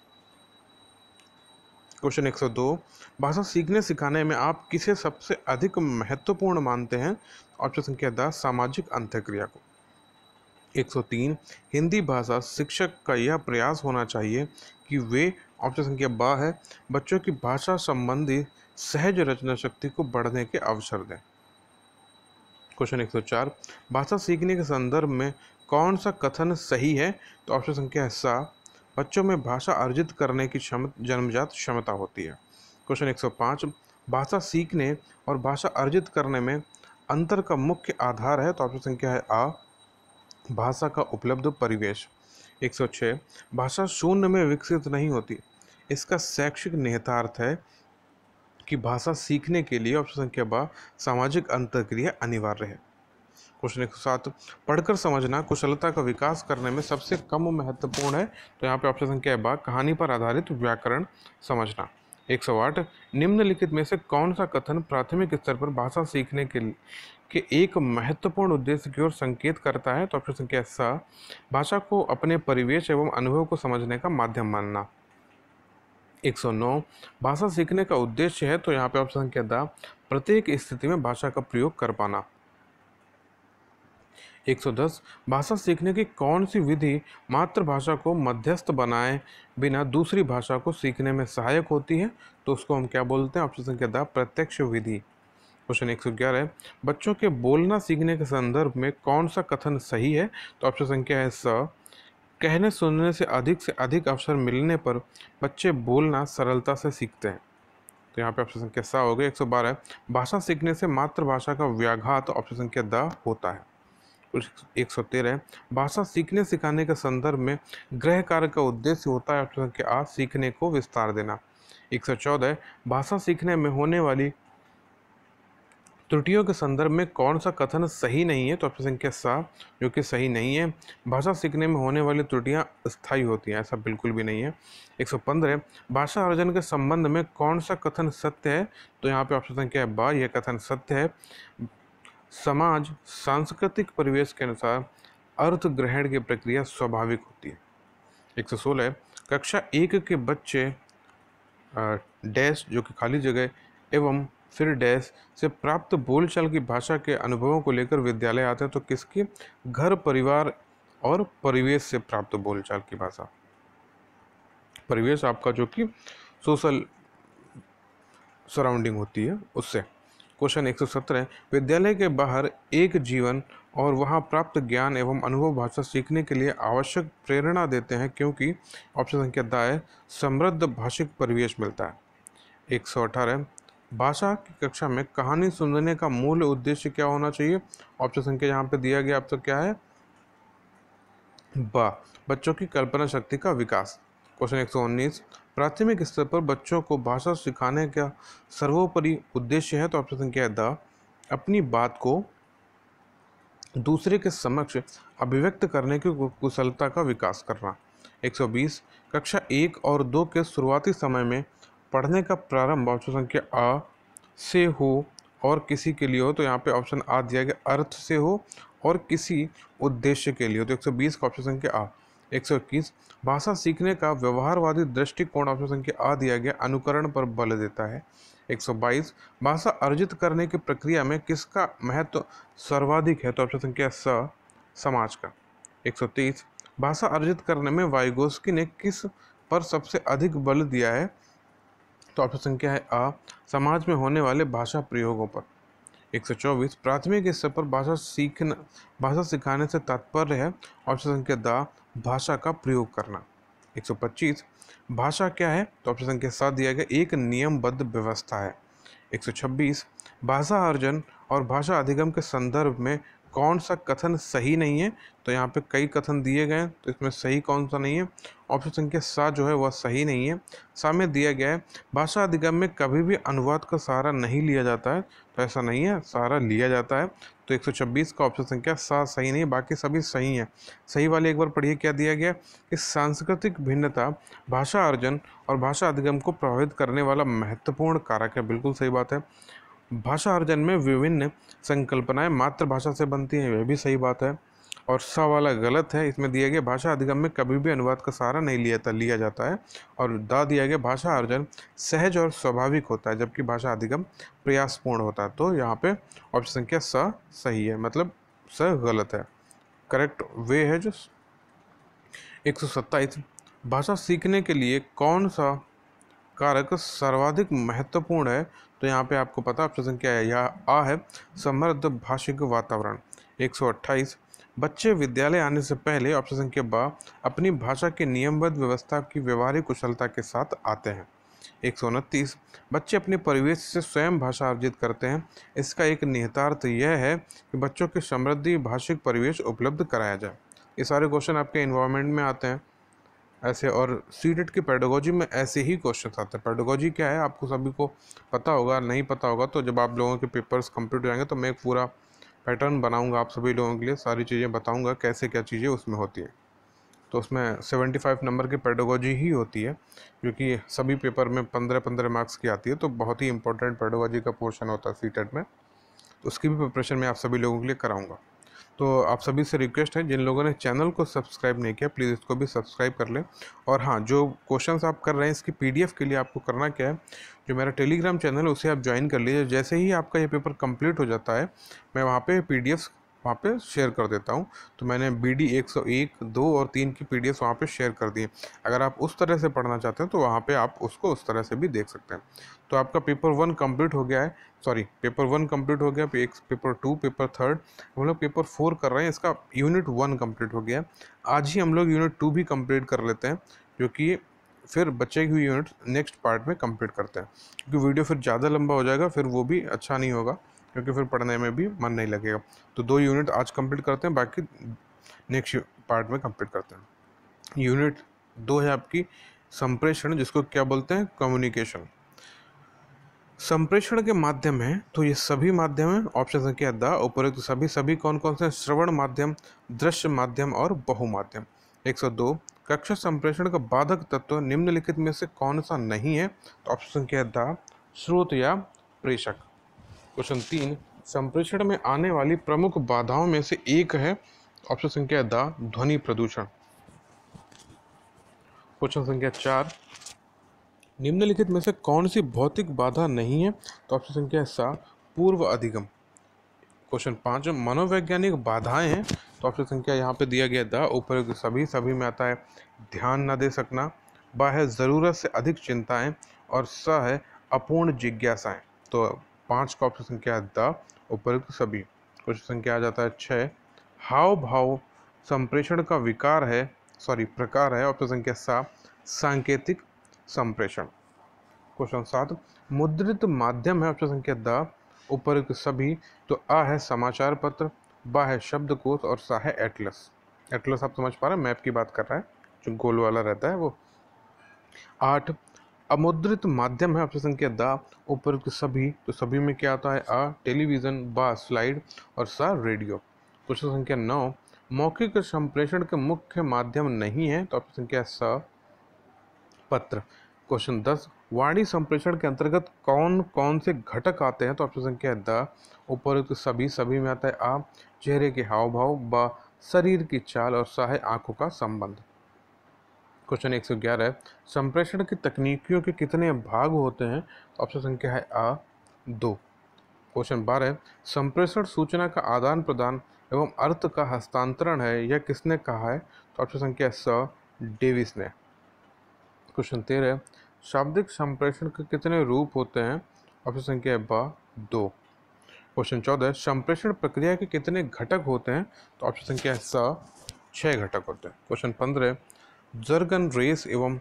क्वेश्चन 102, भाषा सीखने सिखाने में आप किसे सबसे अधिक महत्वपूर्ण मानते हैं? ऑप्शन संख्या द, सामाजिक अंतःक्रिया को। 103, हिंदी भाषा शिक्षक का यह प्रयास होना चाहिए कि वे ऑप्शन संख्या ब है, बच्चों की भाषा संबंधी सहज रचना शक्ति को बढ़ने के अवसर दें। क्वेश्चन 104, भाषा सीखने के संदर्भ में कौन सा कथन सही है? तो ऑप्शन संख्या है सा, बच्चों में भाषा अर्जित करने की जन्मजात क्षमता होती है। क्वेश्चन 105, भाषा सीखने और भाषा अर्जित करने में अंतर का मुख्य आधार है। तो ऑप्शन संख्या है आ, भाषा का उपलब्ध परिवेश। 106, भाषा शून्य में विकसित नहीं होती, इसका शैक्षिक निहितार्थ है कि भाषा सीखने के लिए ऑप्शन संख्या ब, सामाजिक अंतःक्रिया अनिवार्य है। क्वेश्चन 107, पढ़कर समझना कुशलता का विकास करने में सबसे कम महत्वपूर्ण है। तो यहाँ पे ऑप्शन संख्या ब, कहानी पर आधारित व्याकरण समझना। 108, निम्नलिखित में से कौन सा कथन प्राथमिक स्तर पर भाषा सीखने के एक महत्वपूर्ण उद्देश्य की ओर संकेत करता है? तो ऑप्शन संख्या सा, भाषा को अपने परिवेश एवं अनुभव को समझने का माध्यम मानना। 109, भाषा सीखने का उद्देश्य है। तो यहाँ पे ऑप्शन संख्या द, प्रत्येक स्थिति में भाषा का प्रयोग कर पाना। 110, भाषा सीखने की कौन सी विधि मातृभाषा को मध्यस्थ बनाए बिना दूसरी भाषा को सीखने में सहायक होती है? तो उसको हम क्या बोलते हैं? ऑप्शन संख्या द, प्रत्यक्ष विधि। क्वेश्चन 111, बच्चों के बोलना सीखने के संदर्भ में कौन सा कथन सही है? तो ऑप्शन संख्या है स, कहने सुनने से अधिक अवसर मिलने पर बच्चे बोलना सरलता से सीखते हैं। तो यहाँ पे ऑप्शन संख्या सा हो गया। 112, भाषा सीखने से मातृभाषा का व्याघात ऑप्शन संख्या द होता है। 113, भाषा सीखने सिखाने के संदर्भ में गृह कार्य का उद्देश्य होता है। ऑप्शन संख्या आ, सीखने को विस्तार देना। 114, भाषा सीखने में होने वाली त्रुटियों के संदर्भ में कौन सा कथन सही नहीं है? तो ऑप्शन संख्या सा, जो कि सही नहीं है, भाषा सीखने में होने वाली त्रुटियां स्थायी होती हैं, ऐसा बिल्कुल भी नहीं है। 115, भाषा अर्जन के संबंध में कौन सा कथन सत्य है? तो यहाँ पे ऑप्शन संख्या है ब, यह कथन सत्य है, समाज सांस्कृतिक परिवेश के अनुसार अर्थ ग्रहण की प्रक्रिया स्वाभाविक होती है। 116, कक्षा 1 के बच्चे डैश, जो कि खाली जगह, एवं फिर डैश से प्राप्त बोलचाल की भाषा के अनुभवों को लेकर विद्यालय आते हैं। तो किसके? घर, परिवार और परिवेश से प्राप्त बोलचाल की भाषा। परिवेश आपका जो कि सोशल सराउंडिंग होती है उससे। क्वेश्चन 117, विद्यालय के बाहर एक जीवन और वहाँ प्राप्त ज्ञान एवं अनुभव भाषा सीखने के लिए आवश्यक प्रेरणा देते हैं, क्योंकि ऑप्शन संख्या द है समृद्ध भाषिक परिवेश मिलता है। 118 भाषा की कक्षा में कहानी सुनने का मूल उद्देश्य क्या होना चाहिए? ऑप्शन संख्या यहाँ पे दिया गया आपको क्या है? बच्चों की कल्पना शक्ति का विकास। क्वेश्चन 119 प्राथमिक स्तर पर बच्चों को भाषा सिखाने का सर्वोपरि उद्देश्य है, तो ऑप्शन संख्या द अपनी बात को दूसरे के समक्ष अभिव्यक्त करने की कुशलता का विकास करना। 120 कक्षा 1 और 2 के शुरुआती समय में पढ़ने का प्रारंभ ऑप्शन संख्या आ से हो और किसी के लिए हो, तो यहाँ पे ऑप्शन आ दिया गया अर्थ से हो और किसी उद्देश्य के लिए हो, तो 120 का ऑप्शन संख्या आ। 121 भाषा सीखने का व्यवहारवादी दृष्टिकोण ऑप्शन संख्या आ दिया गया अनुकरण पर बल देता है। 122 भाषा अर्जित करने की प्रक्रिया में किसका महत्व सर्वाधिक है, तो ऑप्शन संख्या स समाज का। 123 भाषा अर्जित करने में वाइगोस्की ने किस पर सबसे अधिक बल दिया है, तो ऑप्शन संख्या है आ समाज में होने वाले भाषा प्रयोगों पर। 124 प्राथमिक स्तर पर भाषा सिखाने से तात्पर्य है, ऑप्शन संख्या द भाषा का प्रयोग करना। 125 भाषा क्या है, तो ऑप्शन संख्या सा दिया गया एक नियमबद्ध व्यवस्था है। 126 भाषा अर्जन और भाषा अधिगम के संदर्भ में कौन सा कथन सही नहीं है, तो यहाँ पे कई कथन दिए गए हैं, तो इसमें सही कौन सा नहीं है? ऑप्शन संख्या सा जो है वह सही नहीं है। सा में दिया गया है भाषा अधिगम में कभी भी अनुवाद का सहारा नहीं लिया जाता है, तो ऐसा नहीं है, सहारा लिया जाता है। तो 126 का ऑप्शन संख्या सा सही नहीं है, बाकी सभी सही है। सही वाले एक बार पढ़िए क्या दिया गया कि सांस्कृतिक भिन्नता भाषा अर्जन और भाषा अधिगम को प्रभावित करने वाला महत्वपूर्ण कारक है। बिल्कुल सही बात है। भाषा अर्जन में विभिन्न संकल्पनाएं मातृभाषा से बनती हैं, यह भी सही बात है। और सा वाला गलत है, इसमें दिया गया भाषा अधिगम में कभी भी अनुवाद का सहारा नहीं लिया जाता है। और दा दिया गया भाषा अर्जन सहज और स्वाभाविक होता है, जबकि भाषा अधिगम प्रयासपूर्ण होता है। तो यहाँ पे ऑप्शन संख्या स सही है, मतलब स गलत है, करेक्ट वे है जो। 127 भाषा सीखने के लिए कौन सा कारक सर्वाधिक महत्वपूर्ण है, तो यहाँ पे आपको पता ऑप्शन संख्या है यह आ है समृद्ध भाषिक वातावरण। 128 बच्चे विद्यालय आने से पहले ऑप्शन संख्या बा अपनी भाषा की नियमबद्ध व्यवस्था की व्यवहारिक कुशलता के साथ आते हैं। 129 बच्चे अपने परिवेश से स्वयं भाषा अर्जित करते हैं। इसका एक निहितार्थ यह है कि बच्चों के समृद्धि भाषिक परिवेश उपलब्ध कराया जाए। ये सारे क्वेश्चन आपके एनवायरनमेंट में आते हैं ऐसे, और सीटेट की पेडागोजी में ऐसे ही क्वेश्चन आते हैं। पेडागोजी क्या है आपको सभी को पता होगा, नहीं पता होगा तो जब आप लोगों के पेपर्स कंप्लीट हो जाएंगे तो मैं एक पूरा पैटर्न बनाऊंगा आप सभी लोगों के लिए, सारी चीज़ें बताऊंगा कैसे क्या चीज़ें उसमें होती है। तो उसमें 75 नंबर की पेडागोजी ही होती है, जो कि सभी पेपर में 15-15 मार्क्स की आती है, तो बहुत ही इंपॉर्टेंट पेडागोजी का पोर्शन होता है सीटेट में। तो उसकी भी प्रिपरेशन मैं आप सभी लोगों के लिए कराऊंगा। तो आप सभी से रिक्वेस्ट है, जिन लोगों ने चैनल को सब्सक्राइब नहीं किया प्लीज़ इसको भी सब्सक्राइब कर लें। और हाँ, जो क्वेश्चंस आप कर रहे हैं इसकी पीडीएफ के लिए आपको करना क्या है, जो मेरा टेलीग्राम चैनल है उसे आप ज्वाइन कर लीजिए। जैसे ही आपका ये पेपर कंप्लीट हो जाता है मैं वहाँ पे पीडीएफ वहाँ पे शेयर कर देता हूँ। तो मैंने BD 101, 2 और 3 की पीडीएफ वहाँ पे शेयर कर दी। अगर आप उस तरह से पढ़ना चाहते हैं तो वहाँ पे आप उसको उस तरह से भी देख सकते हैं। तो आपका पेपर 1 कंप्लीट हो गया है, पेपर 1 कंप्लीट हो गया, पेपर 2, पेपर 3, हम लोग पेपर 4 कर रहे हैं, इसका यूनिट 1 कंप्लीट हो गया। आज ही हम लोग यूनिट 2 भी कंप्लीट कर लेते हैं, जो कि फिर बचे हुए यूनिट नेक्स्ट पार्ट में कंप्लीट करते हैं, क्योंकि वीडियो फिर ज़्यादा लंबा हो जाएगा, फिर वो भी अच्छा नहीं होगा, क्योंकि फिर पढ़ने में भी मन नहीं लगेगा। तो 2 यूनिट आज कंप्लीट करते हैं, बाकी नेक्स्ट पार्ट में कंप्लीट करते हैं। यूनिट 2 है आपकी संप्रेषण, जिसको क्या बोलते हैं, कम्युनिकेशन। संप्रेषण के माध्यम है, तो ये सभी माध्यम है, ऑप्शन संख्या द उपरोक्त सभी कौन कौन से? श्रवण माध्यम, दृश्य माध्यम और बहुमाध्यम। 102 कक्षा संप्रेषण का बाधक तत्व निम्नलिखित में से कौन सा नहीं है, तो ऑप्शन संख्या द स्रोत या प्रेषक। क्वेश्चन 3 संप्रेषण में आने वाली प्रमुख बाधाओं में से एक है, ऑप्शन संख्या द ध्वनि प्रदूषण। क्वेश्चन संख्या 4 निम्नलिखित में से कौन सी भौतिक बाधा नहीं है, तो ऑप्शन संख्या सा पूर्व अधिगम। क्वेश्चन 5 मनोवैज्ञानिक बाधाएं हैं, तो ऑप्शन संख्या यहाँ पे दिया गया द उपयुक्त सभी में आता है ध्यान न दे सकना, बा है ज़रूरत से अधिक चिंताएं, और स है अपूर्ण जिज्ञासाएं। तो 5 का ऑप्शन संख्या द उपयुक्त सभी। क्वेश्चन संख्या आ जाता है 6 हाव भाव संप्रेषण का प्रकार है ऑप्शन संख्या सा सांकेतिक संप्रेषण। क्वेश्चन 7 मुद्रित माध्यम है ऑप्शन संख्या द उपयुक्त सभी। तो आ है समाचार पत्र, बा है शब्दकोश और सा है एटलस। एटलस आप समझ पा रहे हैं, मैप की बात कर रहा है, जो गोल वाला रहता है वो। 8 अमुद्रित माध्यम है ऑप्शन संख्या द उपयुक्त सभी। तो सभी में क्या आता है? आ टेलीविजन, बा स्लाइड और सा रेडियो। क्वेश्चन संख्या 9 मौखिक संप्रेषण के मुख्य माध्यम नहीं है। तो ऑप्शन संख्या स पत्र। क्वेश्चन 10 वाणी संप्रेषण के अंतर्गत कौन कौन से घटक आते हैं? तो ऑप्शन संख्या द उपयुक्त सभी में आता है आ चेहरे के हाव भाव, बा शरीर की चाल और सा है आंखों का संबंध। क्वेश्चन 111 है संप्रेषण की तकनीकियों के कितने भाग होते हैं? ऑप्शन संख्या है आ 2। क्वेश्चन 12 है संप्रेषण सूचना का आदान प्रदान एवं अर्थ का हस्तांतरण है, यह किसने कहा है? तो ऑप्शन संख्या स डेविस ने। क्वेश्चन 13 है शाब्दिक संप्रेषण के कितने रूप होते हैं? ऑप्शन संख्या है ब 2। क्वेश्चन 14 है संप्रेषण प्रक्रिया के कितने घटक होते हैं? तो ऑप्शन संख्या है स 6 घटक होते हैं। क्वेश्चन 15 है जर्गन रेस एवं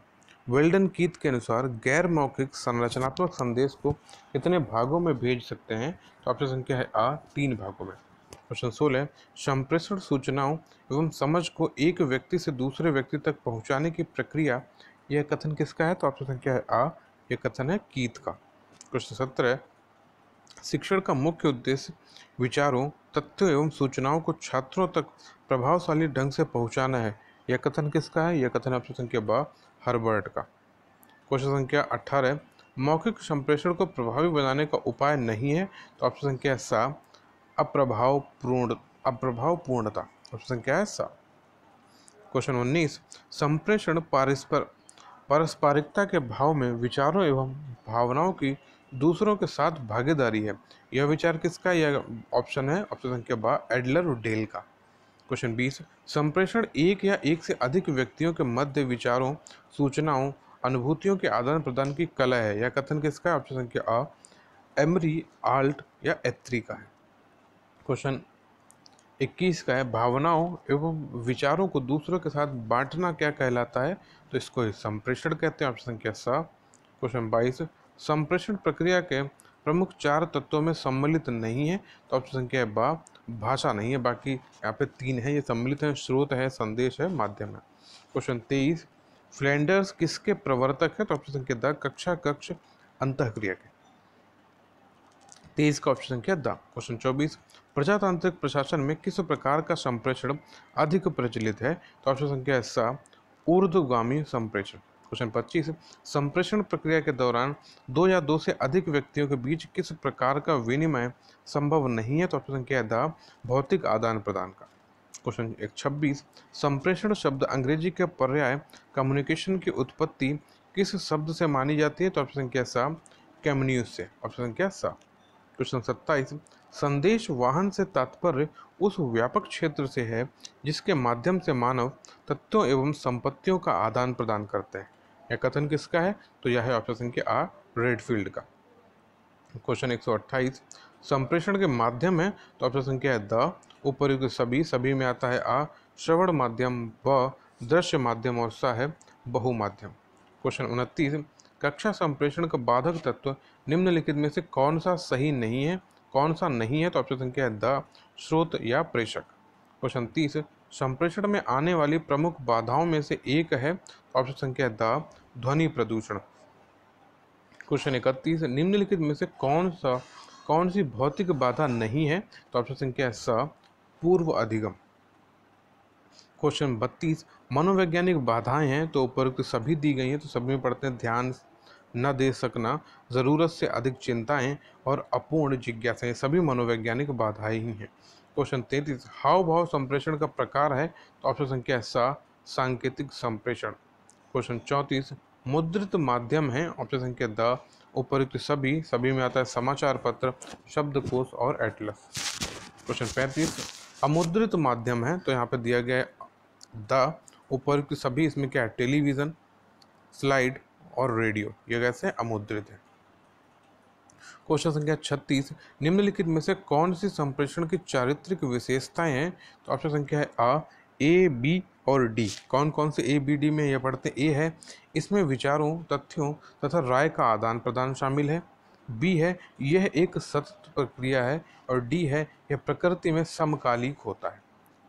वेल्डन कीथ के अनुसार गैर मौखिक संरचनात्मक संदेश को कितने भागों में भेज सकते हैं? तो ऑप्शन संख्या है आ 3 भागों में। क्वेश्चन 16 संप्रेषण सूचनाओं एवं समझ को एक व्यक्ति से दूसरे व्यक्ति तक पहुंचाने की प्रक्रिया, यह कथन किसका है? तो ऑप्शन संख्या है आ, यह कथन है कीथ का। क्वेश्चन 17 शिक्षण का मुख्य उद्देश्य विचारों, तथ्यों एवं सूचनाओं को छात्रों तक प्रभावशाली ढंग से पहुंचाना है, यह कथन किसका है? यह कथन ऑप्शन संख्या ब हर्बर्ट का। क्वेश्चन संख्या 18 मौखिक संप्रेषण को प्रभावी बनाने का उपाय नहीं है। तो ऑप्शन संख्या सा अप्रभावपूर्णता। ऑप्शन संख्या है सा। क्वेश्चन 19 संप्रेषण पारस्परिकता के भाव में विचारों एवं भावनाओं की दूसरों के साथ भागीदारी है, यह विचार किसका? यह ऑप्शन है ऑप्शन संख्या बा एडलर और डेल का। क्वेश्चन 20 संप्रेषण एक या एक से अधिक व्यक्तियों के मध्य विचारों, सूचनाओं, अनुभूतियों के आदान प्रदान की कला है, यह कथन किसका है? ऑप्शन संख्या आ एमरी, आल्ट या एत्री का है। क्वेश्चन 21 का है भावनाओं एवं विचारों को दूसरों के साथ बांटना क्या कहलाता है? तो इसको संप्रेषण कहते हैं। ऑप्शन संख्या सा। क्वेश्चन 22 संप्रेषण प्रक्रिया के प्रमुख 4 तत्वों में सम्मिलित नहीं है। तो ऑप्शन संख्या है बा भाषा नहीं है, बाकी यहाँ पे 3 है, ये सम्मिलित है, स्रोत है, संदेश है, माध्यम है। क्वेश्चन 23 फ्लैंडर्स किसके प्रवर्तक है? तो ऑप्शन संख्या द कक्षा कक्ष अंतःक्रिया के। 23 का ऑप्शन संख्या द। क्वेश्चन 24 प्रजातांत्रिक प्रशासन में किस प्रकार का संप्रेषण अधिक प्रचलित है? तो ऑप्शन संख्या सा ऊर्ध्वगामी संप्रेषण। क्वेश्चन 25 संप्रेषण प्रक्रिया के दौरान 2 या 2 से अधिक व्यक्तियों के बीच किस प्रकार का विनिमय संभव नहीं है? तो ऑप्शन संख्या द भौतिक आदान प्रदान का। क्वेश्चन 26 संप्रेषण शब्द अंग्रेजी के पर्याय कम्युनिकेशन की उत्पत्ति किस शब्द से मानी जाती है? तो ऑप्शन संख्या सा कम्युनिस से। ऑप्शन संख्या सा। क्वेश्चन 27 संदेश वाहन से तात्पर्य उस व्यापक क्षेत्र से है जिसके माध्यम से मानव तथ्यों एवं संपत्तियों का आदान प्रदान करते हैं, यह कथन किसका है? तो यह है ऑप्शन संख्या आ रेडफील्ड का। क्वेश्चन 128 संप्रेषण के माध्यम है। तो ऑप्शन संख्या है द उपयुक्त सभी में आता है आ श्रवण माध्यम, ब दृश्य माध्यम और सा है बहुमाध्यम। क्वेश्चन 29 कक्षा संप्रेषण का बाधक तत्व निम्नलिखित में से कौन सा नहीं है? तो ऑप्शन संख्या है द स्रोत या प्रेषक। क्वेश्चन 30 संप्रेषण में आने वाली प्रमुख बाधाओं में से एक है। तो ऑप्शन संख्या है द ध्वनि प्रदूषण। क्वेश्चन 31 निम्नलिखित में से कौन सी भौतिक बाधा नहीं है? तो ऑप्शन संख्या है स पूर्व अधिगम। क्वेश्चन 32 मनोवैज्ञानिक बाधाएं हैं, तो उपयुक्त सभी दी गई हैं, तो सभी में पढ़ते हैं ध्यान न दे सकना, ज़रूरत से अधिक चिंताएं और अपूर्ण जिज्ञासाएं, सभी मनोवैज्ञानिक बाधाएं ही हैं। क्वेश्चन 33 हाव भाव संप्रेषण का प्रकार है। तो ऑप्शन संख्या सा सांकेतिक संप्रेषण। क्वेश्चन 34 मुद्रित माध्यम है। ऑप्शन संख्या द उपयुक्त सभी में आता है समाचार पत्र, शब्दकोश और एटलस। क्वेश्चन 35 अमुद्रित माध्यम है, तो यहाँ पे दिया गया है द उपयुक्त सभी, इसमें क्या है? टेलीविज़न, स्लाइड और रेडियो, ये कैसे अमुद्रित है। क्वेश्चन संख्या 36, निम्नलिखित में से कौन सी संप्रेषण की चारित्रिक विशेषताएं हैं? तो ऑप्शन संख्या है आ, ए, बी और डी। कौन कौन से ए, बी, डी में यह पढ़ते हैं? ए है, इसमें विचारों, तथ्यों तथा राय का आदान प्रदान शामिल है। बी है, यह एक सतत प्रक्रिया है। और डी है, यह प्रकृति में समकालिक होता है।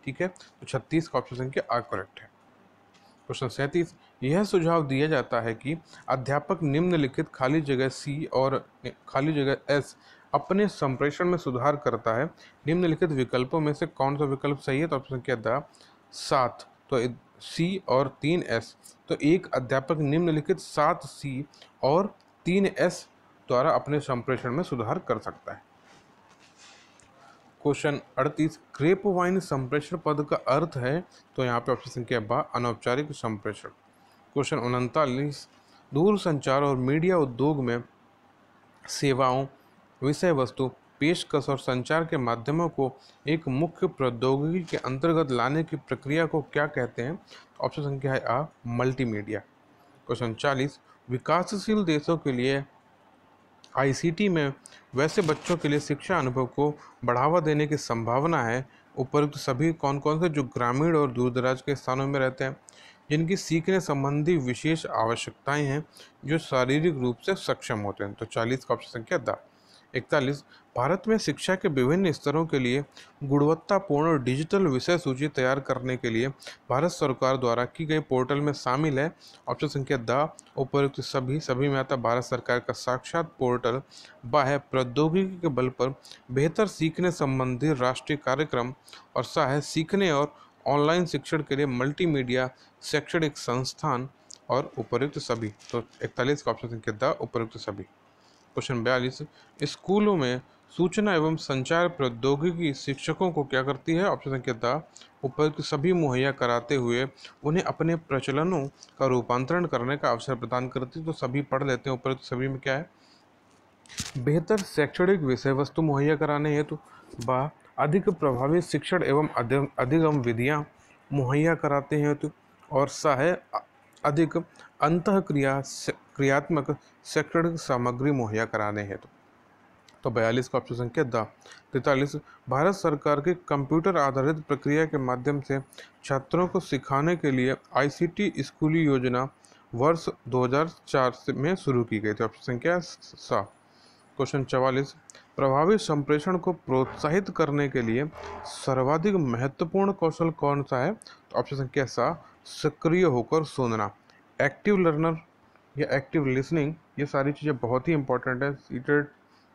ठीक है, तो 36 का ऑप्शन संख्या आ करेक्ट है। क्वेश्चन 37, यह सुझाव दिया जाता है कि अध्यापक निम्नलिखित खाली जगह सी और खाली जगह एस अपने संप्रेषण में सुधार करता है। निम्नलिखित विकल्पों में से कौन सा विकल्प सही है? तो ऑप्शन क्या था? 7, तो सी और 3 एस। तो एक अध्यापक निम्नलिखित 7 सी और 3 एस द्वारा अपने संप्रेषण में सुधार कर सकता है। क्वेश्चन 38, ग्रेप वाइन संप्रेषण पद का अर्थ है? तो यहाँ पे ऑप्शन संख्या बा, अनौपचारिक संप्रेषण। क्वेश्चन 39, दूरसंचार और मीडिया उद्योग में सेवाओं, विषय वस्तु, पेशकश और संचार के माध्यमों को एक मुख्य प्रौद्योगिकी के अंतर्गत लाने की प्रक्रिया को क्या कहते हैं? ऑप्शन संख्या है आ, मल्टीमीडिया। क्वेश्चन 40, विकासशील देशों के लिए आईसीटी में वैसे बच्चों के लिए शिक्षा अनुभव को बढ़ावा देने की संभावना है। उपरोक्त सभी कौन कौन से जो ग्रामीण और दूरदराज के स्थानों में रहते हैं, जिनकी सीखने संबंधी विशेष आवश्यकताएं हैं, जो शारीरिक रूप से सक्षम होते हैं? तो 40 का ऑप्शन संख्या द। 41, भारत में शिक्षा के विभिन्न स्तरों के लिए गुणवत्तापूर्ण डिजिटल विषय सूची तैयार करने के लिए भारत सरकार द्वारा की गई पोर्टल में शामिल है। ऑप्शन संख्या द, उपयुक्त सभी में आता भारत सरकार का साक्षात पोर्टल। ब है, प्रौद्योगिकी के बल पर बेहतर सीखने संबंधी राष्ट्रीय कार्यक्रम। और सा है, सीखने और ऑनलाइन शिक्षण के लिए मल्टीमीडिया शैक्षणिक संस्थान। और उपयुक्त सभी। तो 41 का ऑप्शन संख्या द, उपयुक्त सभी। क्वेश्चन 42, स्कूलों में सूचना एवं संचार प्रौद्योगिकी शिक्षकों को क्या करती है? ऑप्शन संख्या द, उपयुक्त सभी मुहैया कराते हुए उन्हें अपने प्रचलनों का रूपांतरण करने का अवसर प्रदान करती है। तो सभी पढ़ लेते हैं। उपयुक्त सभी में क्या है? बेहतर शैक्षणिक विषय वस्तु मुहैया कराने हेतु। बा, अधिक प्रभावी शिक्षण एवं अधिगम विधियां मुहैया कराते हैं हेतु। और सा है, अधिक क्रियात्मक शैक्षणिक सामग्री मुहैया कराने हेतु। तो 42 का ऑप्शन संख्या द। 43, भारत सरकार की कंप्यूटर आधारित प्रक्रिया के माध्यम से छात्रों को सिखाने के लिए आईसीटी स्कूली योजना वर्ष 2004 में शुरू की गई थी। ऑप्शन संख्या सा। क्वेश्चन 44, प्रभावी संप्रेषण को प्रोत्साहित करने के लिए सर्वाधिक महत्वपूर्ण कौशल कौन सा है? तो ऑप्शन संख्या सा, सक्रिय होकर सुनना, एक्टिव लर्नर या एक्टिव लिसनिंग। ये सारी चीज़ें बहुत ही इंपॉर्टेंट है। सीटेट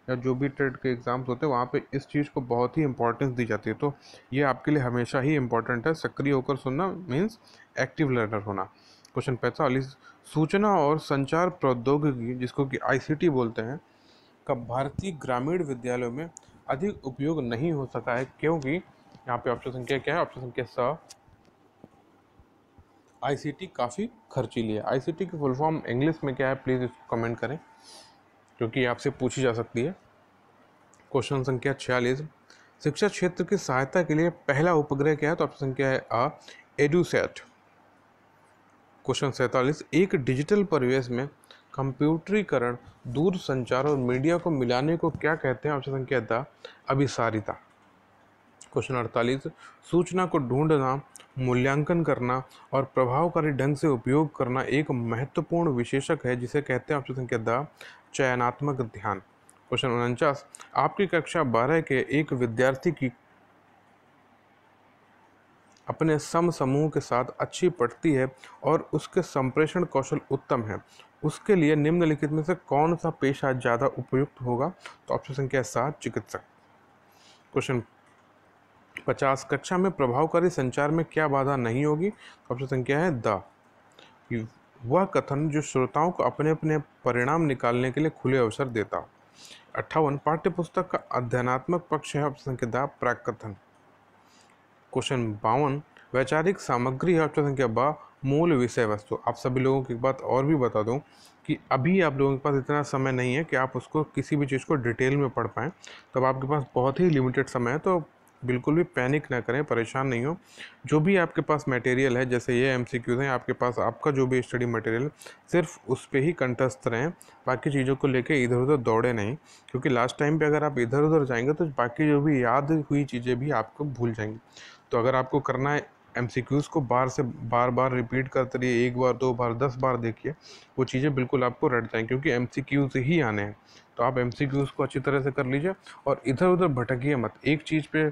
या जो भी टेट के एग्जाम्स होते हैं वहाँ पे इस चीज़ को बहुत ही इंपॉर्टेंस दी जाती है। तो ये आपके लिए हमेशा ही इंपॉर्टेंट है। सक्रिय होकर सुनना मीन्स एक्टिव लर्नर होना। क्वेश्चन 45, सूचना और संचार प्रौद्योगिकी, जिसको कि आईसीटी बोलते हैं, का भारतीय ग्रामीण विद्यालयों में अधिक उपयोग नहीं हो सका है, क्योंकि यहाँ पे ऑप्शन संख्या क्या है? ऑप्शन संख्या स, आईसीटी काफ़ी खर्चीली है। आईसीटी की फुल फॉर्म इंग्लिश में क्या है? प्लीज़ इसको कमेंट करें, क्योंकि आपसे पूछी जा सकती है। क्वेश्चन संख्या 46, शिक्षा क्षेत्र की सहायता के लिए पहला उपग्रह क्या है? तो ऑप्शन संख्या है आ, एडुसैट। क्वेश्चन 47, एक डिजिटल परिवेश में कंप्यूटरीकरण, दूर संचार और मीडिया को मिलाने को क्या कहते हैं? ऑप्शन संख्या द, अभिसारिता। क्वेश्चन 48, सूचना को ढूंढना, मूल्यांकन करना और प्रभावकारी ढंग से उपयोग करना एक महत्वपूर्ण विशेषक है, जिसे कहते हैं? ऑप्शन संख्या द, चयनात्मक ध्यान। क्वेश्चन 49, आपकी कक्षा 12 के एक विद्यार्थी की अपने समूह के साथ अच्छी पढ़ती है और उसके संप्रेषण कौशल उत्तम है, उसके लिए निम्नलिखित में से कौन सा पेशा ज़्यादा उपयुक्त होगा? तो ऑप्शन संख्या 7, चिकित्सक। क्वेश्चन 50, कक्षा में प्रभावकारी संचार में क्या बाधा नहीं होगी? ऑप्शन संख्या है द, वह कथन जो श्रोताओं को अपने अपने परिणाम निकालने के लिए खुले अवसर देता हो। 58, पाठ्यपुस्तक का अध्ययनात्मक पक्ष है। ऑप्शन संख्या द, प्राक कथन। क्वेश्चन 52, वैचारिक सामग्री है। ऑप्शन संख्या ब, मूल विषय वस्तु। आप सभी लोगों की एक बात और भी बता दूं कि अभी आप लोगों के पास इतना समय नहीं है कि आप उसको किसी भी चीज़ को डिटेल में पढ़ पाएँ। तब आपके पास बहुत ही लिमिटेड समय है, तो बिल्कुल भी पैनिक ना करें, परेशान नहीं हो। जो भी आपके पास मटेरियल है, जैसे ये एमसीक्यूज़ हैं आपके पास, आपका जो भी स्टडी मटेरियल, सिर्फ उस पे ही कंठस्थ रहें। बाकी चीज़ों को लेके इधर उधर दौड़े नहीं, क्योंकि लास्ट टाइम पे अगर आप इधर उधर जाएंगे तो बाकी जो भी याद हुई चीज़ें भी आपको भूल जाएंगी। तो अगर आपको करना है एमसीक्यूज़ को बार बार रिपीट करते रहिए, 1 बार 2 बार 10 बार देखिए, वो चीज़ें बिल्कुल आपको रट जाएंगी, क्योंकि एमसीक्यूज़ ही आने हैं। तो आप एमसीक्यूज़ को अच्छी तरह से कर लीजिए और इधर उधर भटकिए मत। एक चीज़ पे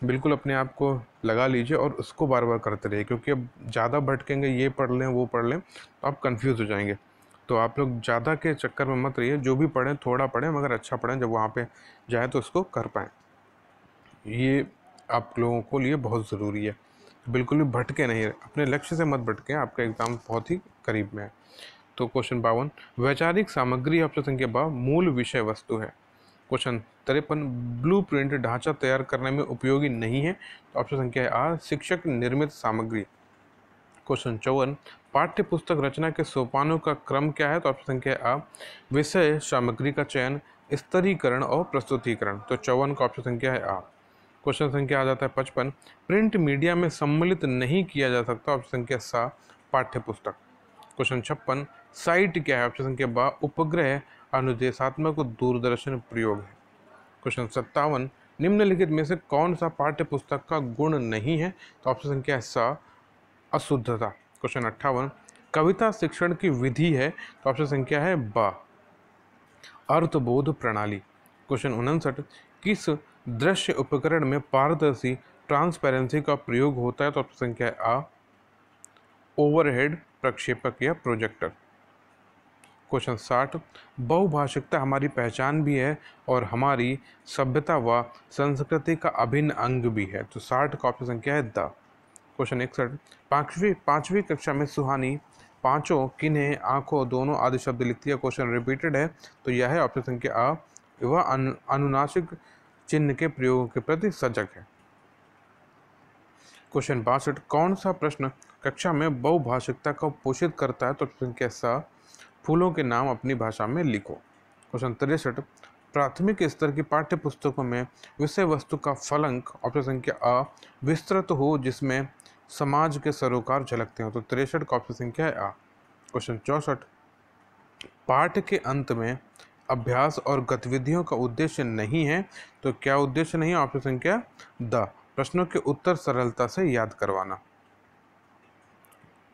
बिल्कुल अपने आप को लगा लीजिए और उसको बार बार करते रहिए, क्योंकि अब ज़्यादा भटकेंगे, ये पढ़ लें वो पढ़ लें, तो आप कंफ्यूज हो जाएंगे। तो आप लोग ज़्यादा के चक्कर में मत रहिए, जो भी पढ़ें थोड़ा पढ़ें मगर अच्छा पढ़ें, जब वहाँ पे जाए तो उसको कर पाएँ। ये आप लोगों को लिए बहुत ज़रूरी है। बिल्कुल भी भटके नहीं, अपने लक्ष्य से मत भटकें, आपका एग्ज़ाम बहुत ही करीब में है। तो क्वेश्चन 52, वैचारिक सामग्री ऑप्शन संख्या 52 मूल विषय वस्तु है। क्वेश्चन 53, ब्लूप्रिंट ढांचा तैयार करने में उपयोगी नहीं है। तो ऑप्शन संख्या है आ, शिक्षक निर्मित सामग्री। क्वेश्चन 54, पाठ्य पुस्तक रचना के सोपानों का क्रम क्या है। तो ऑप्शन संख्या है आ, विषय सामग्री का चयन, स्तरीकरण और प्रस्तुतिकरण। तो 54 का ऑप्शन संख्या है आ। क्वेश्चन संख्या आ जाता है 55, प्रिंट मीडिया में सम्मिलित नहीं किया जा सकता। ऑप्शन संख्या सा, पाठ्य पुस्तक। क्वेश्चन 56, साइट क्या है। ऑप्शन संख्या बा, उपग्रह अनुदेशात्मक दूरदर्शन प्रयोग है। क्वेश्चन 57, निम्नलिखित में से कौन सा पाठ्य पुस्तक का गुण नहीं है। तो ऑप्शन संख्या है सा, अशुद्धता। क्वेश्चन 58, कविता शिक्षण की विधि है। तो ऑप्शन संख्या है बा, अर्थबोध प्रणाली। क्वेश्चन 59, किस दृश्य उपकरण में पारदर्शी ट्रांसपेरेंसी का प्रयोग होता है। तो ऑप्शन संख्या है आ, ओवरहेड प्रक्षेपक या प्रोजेक्टर। क्वेश्चन 60, बहुभाषिकता हमारी पहचान भी है और हमारी सभ्यता व संस्कृति का अभिन्न अंग भी है। तो 60 का ऑप्शन संख्या है द। क्वेश्चन 61, पांचवी कक्षा में सुहानी पांचों किन्हें आंखों दोनों आदि शब्द लिखती है। क्वेश्चन रिपीटेड है, तो यह है ऑप्शन संख्या आ, वह अनुनासिक चिन्ह के प्रयोग के प्रति सजग है। क्वेश्चन 62, कौन सा प्रश्न कक्षा में बहुभाषिकता को पोषित करता है। तो ऑप्शन संख्या सा, फूलों के नाम अपनी भाषा में लिखो। क्वेश्चन 63, प्राथमिक स्तर की पाठ्य पुस्तकों में विषय वस्तु का फलंक। ऑप्शन संख्या आ, विस्तृत हो जिसमें समाज के सरोकार झलकते हो। तो 63 का ऑप्शन संख्या है आ। क्वेश्चन 64, पाठ के अंत में अभ्यास और गतिविधियों का उद्देश्य नहीं है। तो क्या उद्देश्य नहीं है। ऑप्शन संख्या द, प्रश्नों के उत्तर सरलता से याद करवाना।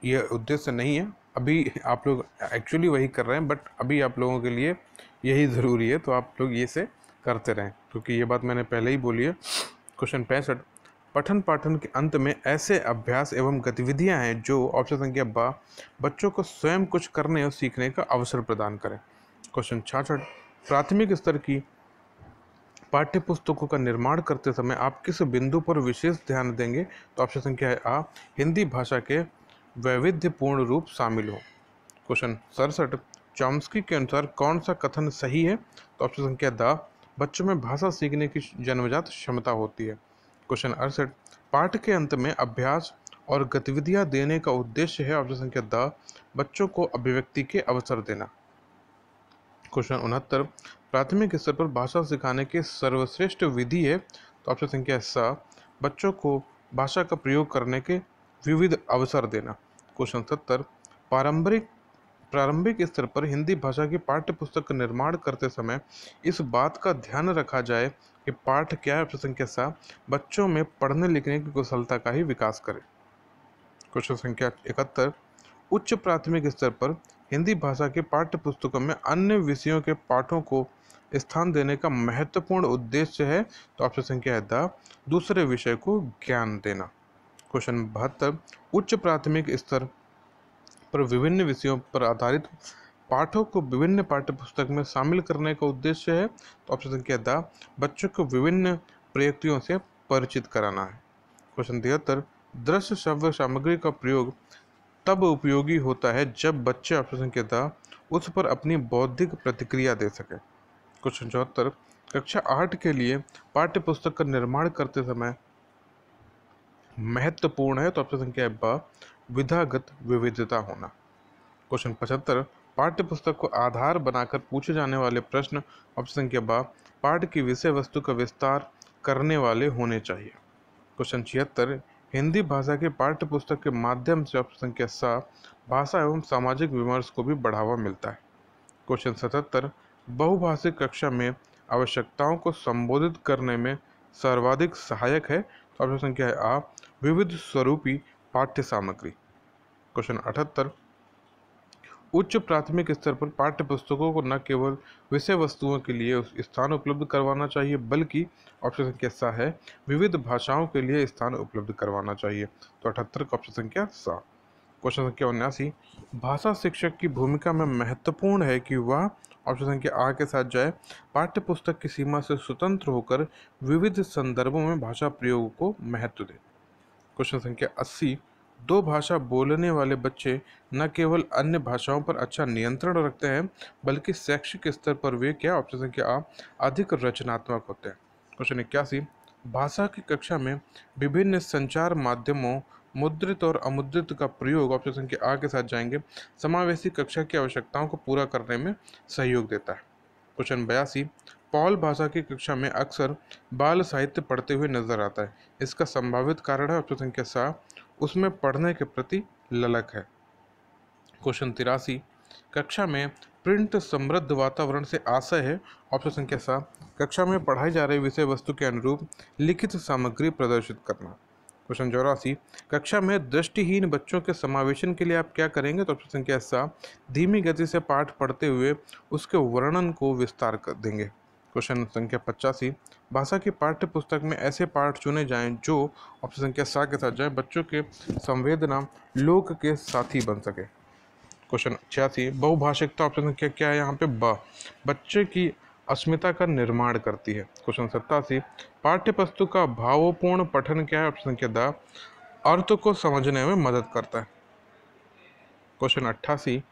यह उद्देश्य नहीं है। अभी आप लोग एक्चुअली वही कर रहे हैं, बट अभी आप लोगों के लिए यही ज़रूरी है, तो आप लोग ये से करते रहें, क्योंकि ये बात मैंने पहले ही बोली है। क्वेश्चन 65, पठन पाठन के अंत में ऐसे अभ्यास एवं गतिविधियां हैं जो ऑप्शन संख्या बा, बच्चों को स्वयं कुछ करने और सीखने का अवसर प्रदान करें। क्वेश्चन 66, प्राथमिक स्तर की पाठ्य पुस्तकों का निर्माण करते समय आप किस बिंदु पर विशेष ध्यान देंगे। तो ऑप्शन संख्या है आ, हिंदी भाषा के वैविध्यपूर्ण रूप शामिल हो। क्वेश्चन 67, चॉम्स्की के अनुसार कौन सा कथन सही है। तो ऑप्शन संख्या द, बच्चों में भाषा सीखने की जन्मजात क्षमता होती है। क्वेश्चन 68, पाठ के अंत में अभ्यास और गतिविधियां देने का उद्देश्य है। ऑप्शन संख्या द, बच्चों को अभिव्यक्ति के अवसर देना। क्वेश्चन 69, प्राथमिक स्तर पर भाषा सिखाने की सर्वश्रेष्ठ विधि है। तो ऑप्शन संख्या स, बच्चों को भाषा का प्रयोग करने के विविध अवसर देना। क्वेश्चन 70, प्रारंभिक स्तर पर हिंदी भाषा की पाठ्य पुस्तक का निर्माण करते समय इस बात का ध्यान रखा जाए कि पाठ क्या है। ऑप्शन संख्या सा, बच्चों में पढ़ने लिखने की कुशलता का ही विकास करे। क्वेश्चन संख्या 71, उच्च प्राथमिक स्तर पर हिंदी भाषा की पाठ्य पुस्तकों में अन्य विषयों के पाठों को स्थान देने का महत्वपूर्ण उद्देश्य है। तो ऑप्शन संख्या है द, दूसरे विषय को ज्ञान देना। क्वेश्चन 72, उच्च प्राथमिक स्तर पर विभिन्न विषयों पर आधारित पाठों को विभिन्न पाठ्य पुस्तक में शामिल करने का उद्देश्य है। तो ऑप्शन संख्या द, बच्चों को विभिन्न प्रयुक्तियों से परिचित कराना है। क्वेश्चन 73, दृश्य श्रव्य सामग्री का प्रयोग तब उपयोगी होता है जब बच्चे ऑप्शन संख्या द, उस पर अपनी बौद्धिक प्रतिक्रिया दे सके। क्वेश्चन 74, कक्षा 8 के लिए पाठ्य पुस्तक का निर्माण करते समय महत्वपूर्ण है। तो ऑप्शन संख्या है ब, विधागत विविधता होना। क्वेश्चन 75, पाठ्य पुस्तक को आधार बनाकर पूछे जाने वाले प्रश्न। ऑप्शन संख्या ब, पाठ की विषय वस्तु का विस्तार करने वाले होने चाहिए। क्वेश्चन 76, हिंदी भाषा की पाठ्य पुस्तक के माध्यम से ऑप्शन संख्या 7 भाषा एवं सामाजिक विमर्श को भी बढ़ावा मिलता है। क्वेश्चन 77, बहुभाषिक कक्षा में आवश्यकताओं को संबोधित करने में सर्वाधिक सहायक है। तो ऑप्शन संख्या है आ विविध स्वरूपी पाठ्य सामग्री। क्वेश्चन 78, उच्च प्राथमिक स्तर पर पाठ्य पुस्तकों को न केवल विषय वस्तुओं के लिए स्थान उपलब्ध करवाना चाहिए बल्कि ऑप्शन संख्या सा है विविध भाषाओं के लिए स्थान उपलब्ध करवाना चाहिए। तो 78 का ऑप्शन संख्या सा। क्वेश्चन संख्या 79, भाषा शिक्षक की भूमिका में महत्वपूर्ण है कि वह ऑप्शन संख्या आ के साथ जाए पाठ्य पुस्तक की सीमा से स्वतंत्र होकर विविध संदर्भों में भाषा प्रयोग को महत्व दे। क्वेश्चन संख्या 80, दो भाषा बोलने वाले बच्चे न केवल अन्य भाषाओं पर अच्छा नियंत्रण रखते हैं बल्कि शैक्षिक स्तर पर वे क्या ऑप्शन संख्या आ अधिक रचनात्मक होते हैं। क्वेश्चन 81, भाषा की कक्षा में विभिन्न संचार माध्यमों मुद्रित और अमुद्रित का प्रयोग ऑप्शन संख्या आ के साथ जाएंगे समावेशी कक्षा की आवश्यकताओं को पूरा करने में सहयोग देता है। क्वेश्चन 82, पॉल भाषा की कक्षा में अक्सर बाल साहित्य पढ़ते हुए नजर आता है। इसका संभावित कारण है ऑप्शन संख्या सा उसमें पढ़ने के प्रति ललक है। क्वेश्चन 83, कक्षा में प्रिंट समृद्ध वातावरण से आशय है ऑप्शन संख्या सा कक्षा में पढ़ाई जा रही विषय वस्तु के अनुरूप लिखित सामग्री प्रदर्शित करना। क्वेश्चन 84, कक्षा में दृष्टिहीन बच्चों के समावेशन के लिए आप क्या करेंगे। तो ऑप्शन संख्या सा धीमी गति से पाठ पढ़ते हुए उसके वर्णन को विस्तार कर देंगे। क्वेश्चन संख्या 85, भाषा की पाठ्य पुस्तक में ऐसे पाठ चुने जाएं जो ऑप्शन संख्या सा के साथ जाएं बच्चों के संवेदना लोक के साथी बन सके। क्वेश्चन 86, बहुभाषिकता ऑप्शन संख्या क्या है यहाँ पे बच्चे की अस्मिता का निर्माण करती है। क्वेश्चन 87, पाठ्य पुस्तक का भावपूर्ण पठन क्या है ऑप्शन संख्या द अर्थ को समझने में मदद करता है। क्वेश्चन 88,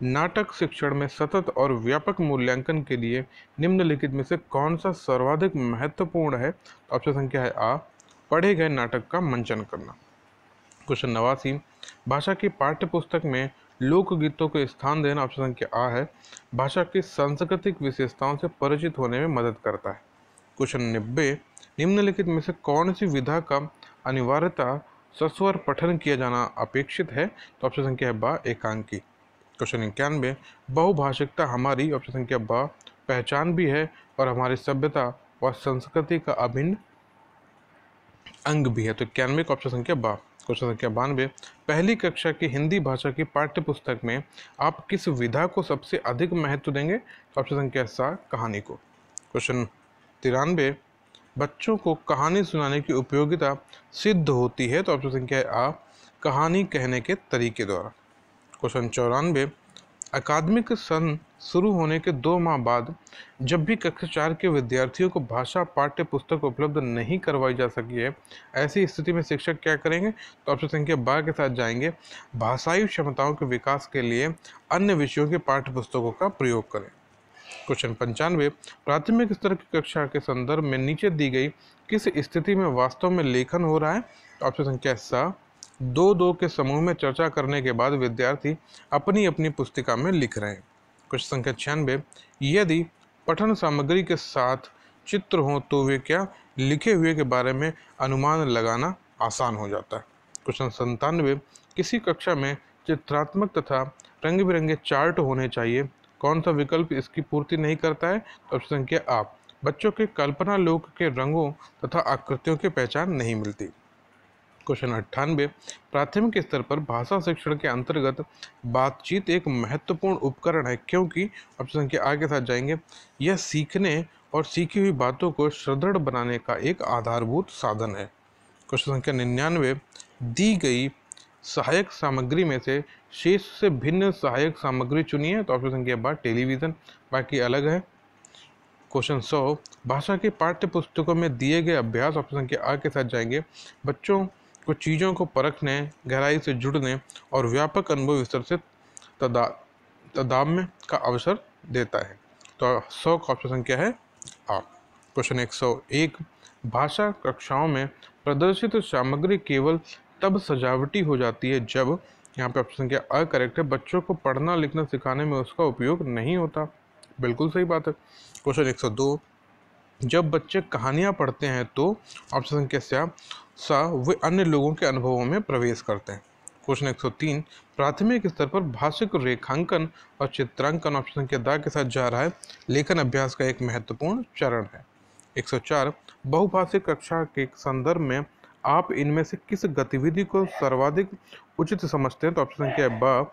नाटक शिक्षण में सतत और व्यापक मूल्यांकन के लिए निम्नलिखित में से कौन सा सर्वाधिक महत्वपूर्ण है। ऑप्शन संख्या है आ पढ़े गए नाटक का मंचन करना। क्वेश्चन 89, भाषा की पाठ्य पुस्तक में लोकगीतों को स्थान देना ऑप्शन संख्या आ है भाषा की सांस्कृतिक विशेषताओं से परिचित होने में मदद करता है। क्वेश्चन 90, निम्नलिखित में से कौन सी विधा का अनिवार्यता सस्वर पठन किया जाना अपेक्षित है। तो ऑप्शन संख्या है बा एकांकी। क्वेश्चन 91, बहुभाषिकता हमारी ऑप्शन संख्या बा पहचान भी है और हमारी सभ्यता व संस्कृति का अभिन्न अंग भी है। तो 91 का ऑप्शन संख्या बा। क्वेश्चन संख्या 92, पहली कक्षा की हिंदी भाषा की पाठ्य पुस्तक में आप किस विधा को सबसे अधिक महत्व देंगे। तो ऑप्शन संख्या सा कहानी को। क्वेश्चन 93, बच्चों को कहानी सुनाने की उपयोगिता सिद्ध होती है। तो ऑप्शन संख्या आ कहानी कहने के तरीके द्वारा। क्वेश्चन 94, अकादमिक सन शुरू होने के 2 माह बाद जब भी कक्षा 4 के विद्यार्थियों को भाषा पाठ्य पुस्तक उपलब्ध नहीं करवाई जा सकी है ऐसी स्थिति में शिक्षक क्या करेंगे। तो ऑप्शन संख्या बा के साथ जाएंगे भाषाई क्षमताओं के विकास के लिए अन्य विषयों के पाठ्य पुस्तकों का प्रयोग करें। क्वेश्चन 95, प्राथमिक स्तर की कक्षा के संदर्भ में नीचे दी गई किस स्थिति में वास्तव में लेखन हो रहा है। तो ऑप्शन संख्या सा 2-2 के समूह में चर्चा करने के बाद विद्यार्थी अपनी अपनी पुस्तिका में लिख रहे हैं। क्वेश्चन संख्या 96, यदि पठन सामग्री के साथ चित्र हो तो वे क्या लिखे हुए के बारे में अनुमान लगाना आसान हो जाता है। क्वेश्चन 97, किसी कक्षा में चित्रात्मक तथा रंग बिरंगे चार्ट होने चाहिए कौन सा विकल्प इसकी पूर्ति नहीं करता है। तो ऑप्शन संख्या आ बच्चों के कल्पना लोक के रंगों तथा आकृतियों की पहचान नहीं मिलती। क्वेश्चन 98, प्राथमिक स्तर पर भाषा शिक्षण के अंतर्गत बातचीत एक महत्वपूर्ण उपकरण है क्योंकि ऑप्शन संख्या आ के साथ जाएंगे यह सीखने और सीखी हुई बातों को सुदृढ़ बनाने का एक आधारभूत साधन है। क्वेश्चन संख्या 99, दी गई सहायक सामग्री में से शेष से भिन्न सहायक सामग्री चुनिए। तो ऑप्शन संख्या बा टेलीविजन बाकी अलग है। क्वेश्चन 100, भाषा की पाठ्य पुस्तकों में दिए गए अभ्यास ऑप्शन संख्या आ के साथ जाएंगे बच्चों को चीज़ों को परखने गहराई से जुड़ने और व्यापक अनुभव स्तर से तदाम्य का अवसर देता है। तो 100 का ऑप्शन संख्या है आ। क्वेश्चन 101, भाषा कक्षाओं में प्रदर्शित सामग्री केवल तब सजावटी हो जाती है जब यहाँ पे ऑप्शन संख्या अ करेक्ट है बच्चों को पढ़ना लिखना सिखाने में उसका उपयोग नहीं होता। बिल्कुल सही बात है। क्वेश्चन 102, जब बच्चे कहानियाँ पढ़ते हैं तो ऑप्शन संख्या सा वे अन्य लोगों के अनुभवों में प्रवेश करते हैं। क्वेश्चन 103, प्राथमिक स्तर पर भाषिक रेखांकन और चित्रांकन ऑप्शन संख्या दा के साथ जा रहा है लेखन अभ्यास का एक महत्वपूर्ण चरण है। 104, बहुभाषिक कक्षा के संदर्भ में आप इनमें से किस गतिविधि को सर्वाधिक उचित समझते हैं? तो ऑप्शन संख्या ब,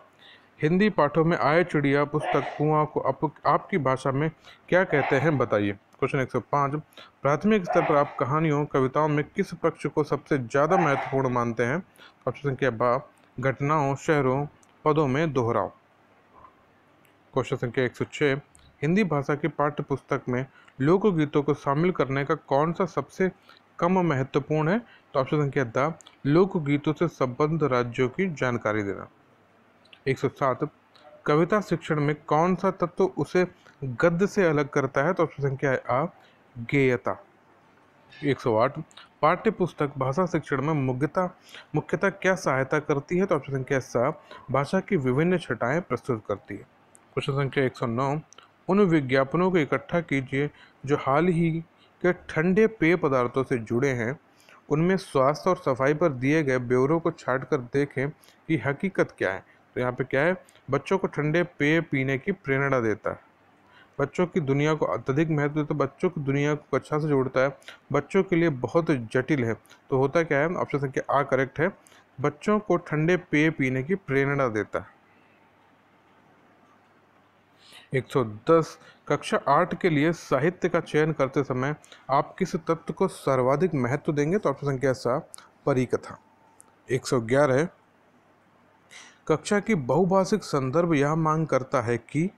हिंदी पाठों में आए चिड़िया पुस्तक कुआं को आपकी भाषा में क्या कहते हैं बताइए। क्वेश्चन 105, प्राथमिक स्तर पर आप कहानियों कविताओं में किस पक्ष को सबसे ज़्यादा महत्वपूर्ण मानते हैं? ऑप्शन संख्या ब, घटनाओं शहरों पदों में दोहराव। क्वेश्चन संख्या 106, हिंदी भाषा की पाठ्य पुस्तक में लोकगीतों को शामिल करने का कौन सा सबसे कम महत्वपूर्ण है? तो ऑप्शन संख्या द, लोकगीतों से संबद्ध राज्यों की जानकारी देना। 107, कविता शिक्षण में कौन सा तत्व उसे गद्य से अलग करता है? तो ऑप्शन संख्या है आ, गेयता। 108, पाठ्य पुस्तक भाषा शिक्षण में मुख्यतः क्या सहायता करती है? तो ऑप्शन संख्या सा, भाषा की विभिन्न छटाएं प्रस्तुत करती है। क्वेश्चन संख्या 109, उन विज्ञापनों को इकट्ठा कीजिए जो हाल ही के ठंडे पेय पदार्थों से जुड़े हैं। उनमें स्वास्थ्य और सफाई पर दिए गए ब्यौरों को छांटकर देखें कि हकीकत क्या है। तो यहाँ पे क्या है, बच्चों को ठंडे पेय पीने की प्रेरणा देता है, बच्चों की दुनिया को अत्यधिक महत्व देता है, बच्चों की दुनिया को कक्षा से जोड़ता है, बच्चों के लिए बहुत जटिल है। तो होता क्या है, ऑप्शन संख्या आ करेक्ट है, बच्चों को ठंडे पेय पीने की प्रेरणा देता है। 110, कक्षा 8 के लिए साहित्य का चयन करते समय आप किस तत्व को सर्वाधिक महत्व देंगे? तो ऑप्शन संख्या सा, परिकथा। 111, कक्षा की बहुभाषिक संदर्भ यह मांग करता है कि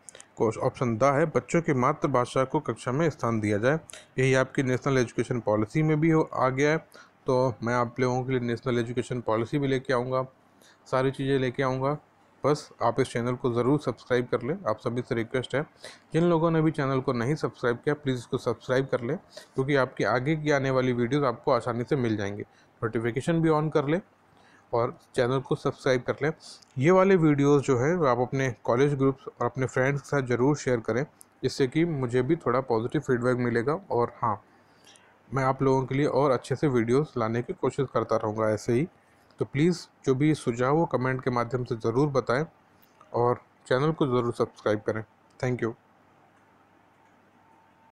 ऑप्शन द है, बच्चों की मातृभाषा को कक्षा में स्थान दिया जाए। यही आपकी नेशनल एजुकेशन पॉलिसी में भी आ गया है। तो मैं आप लोगों के लिए नेशनल एजुकेशन पॉलिसी भी लेके आऊँगा, सारी चीज़ें लेके आऊँगा। बस आप इस चैनल को ज़रूर सब्सक्राइब कर लें। आप सभी से रिक्वेस्ट है, जिन लोगों ने भी चैनल को नहीं सब्सक्राइब किया प्लीज़ इसको सब्सक्राइब कर लें, क्योंकि आपकी आगे की आने वाली वीडियोज़ आपको आसानी से मिल जाएंगे। नोटिफिकेशन भी ऑन कर लें और चैनल को सब्सक्राइब कर लें। ये वाले वीडियोस जो है वो आप अपने कॉलेज ग्रुप्स और अपने फ्रेंड्स के साथ ज़रूर शेयर करें, जिससे कि मुझे भी थोड़ा पॉजिटिव फीडबैक मिलेगा। और हाँ, मैं आप लोगों के लिए और अच्छे से वीडियोस लाने की कोशिश करता रहूँगा ऐसे ही। तो प्लीज़ जो भी सुझाव हो कमेंट के माध्यम से ज़रूर बताएं और चैनल को ज़रूर सब्सक्राइब करें। Thank you.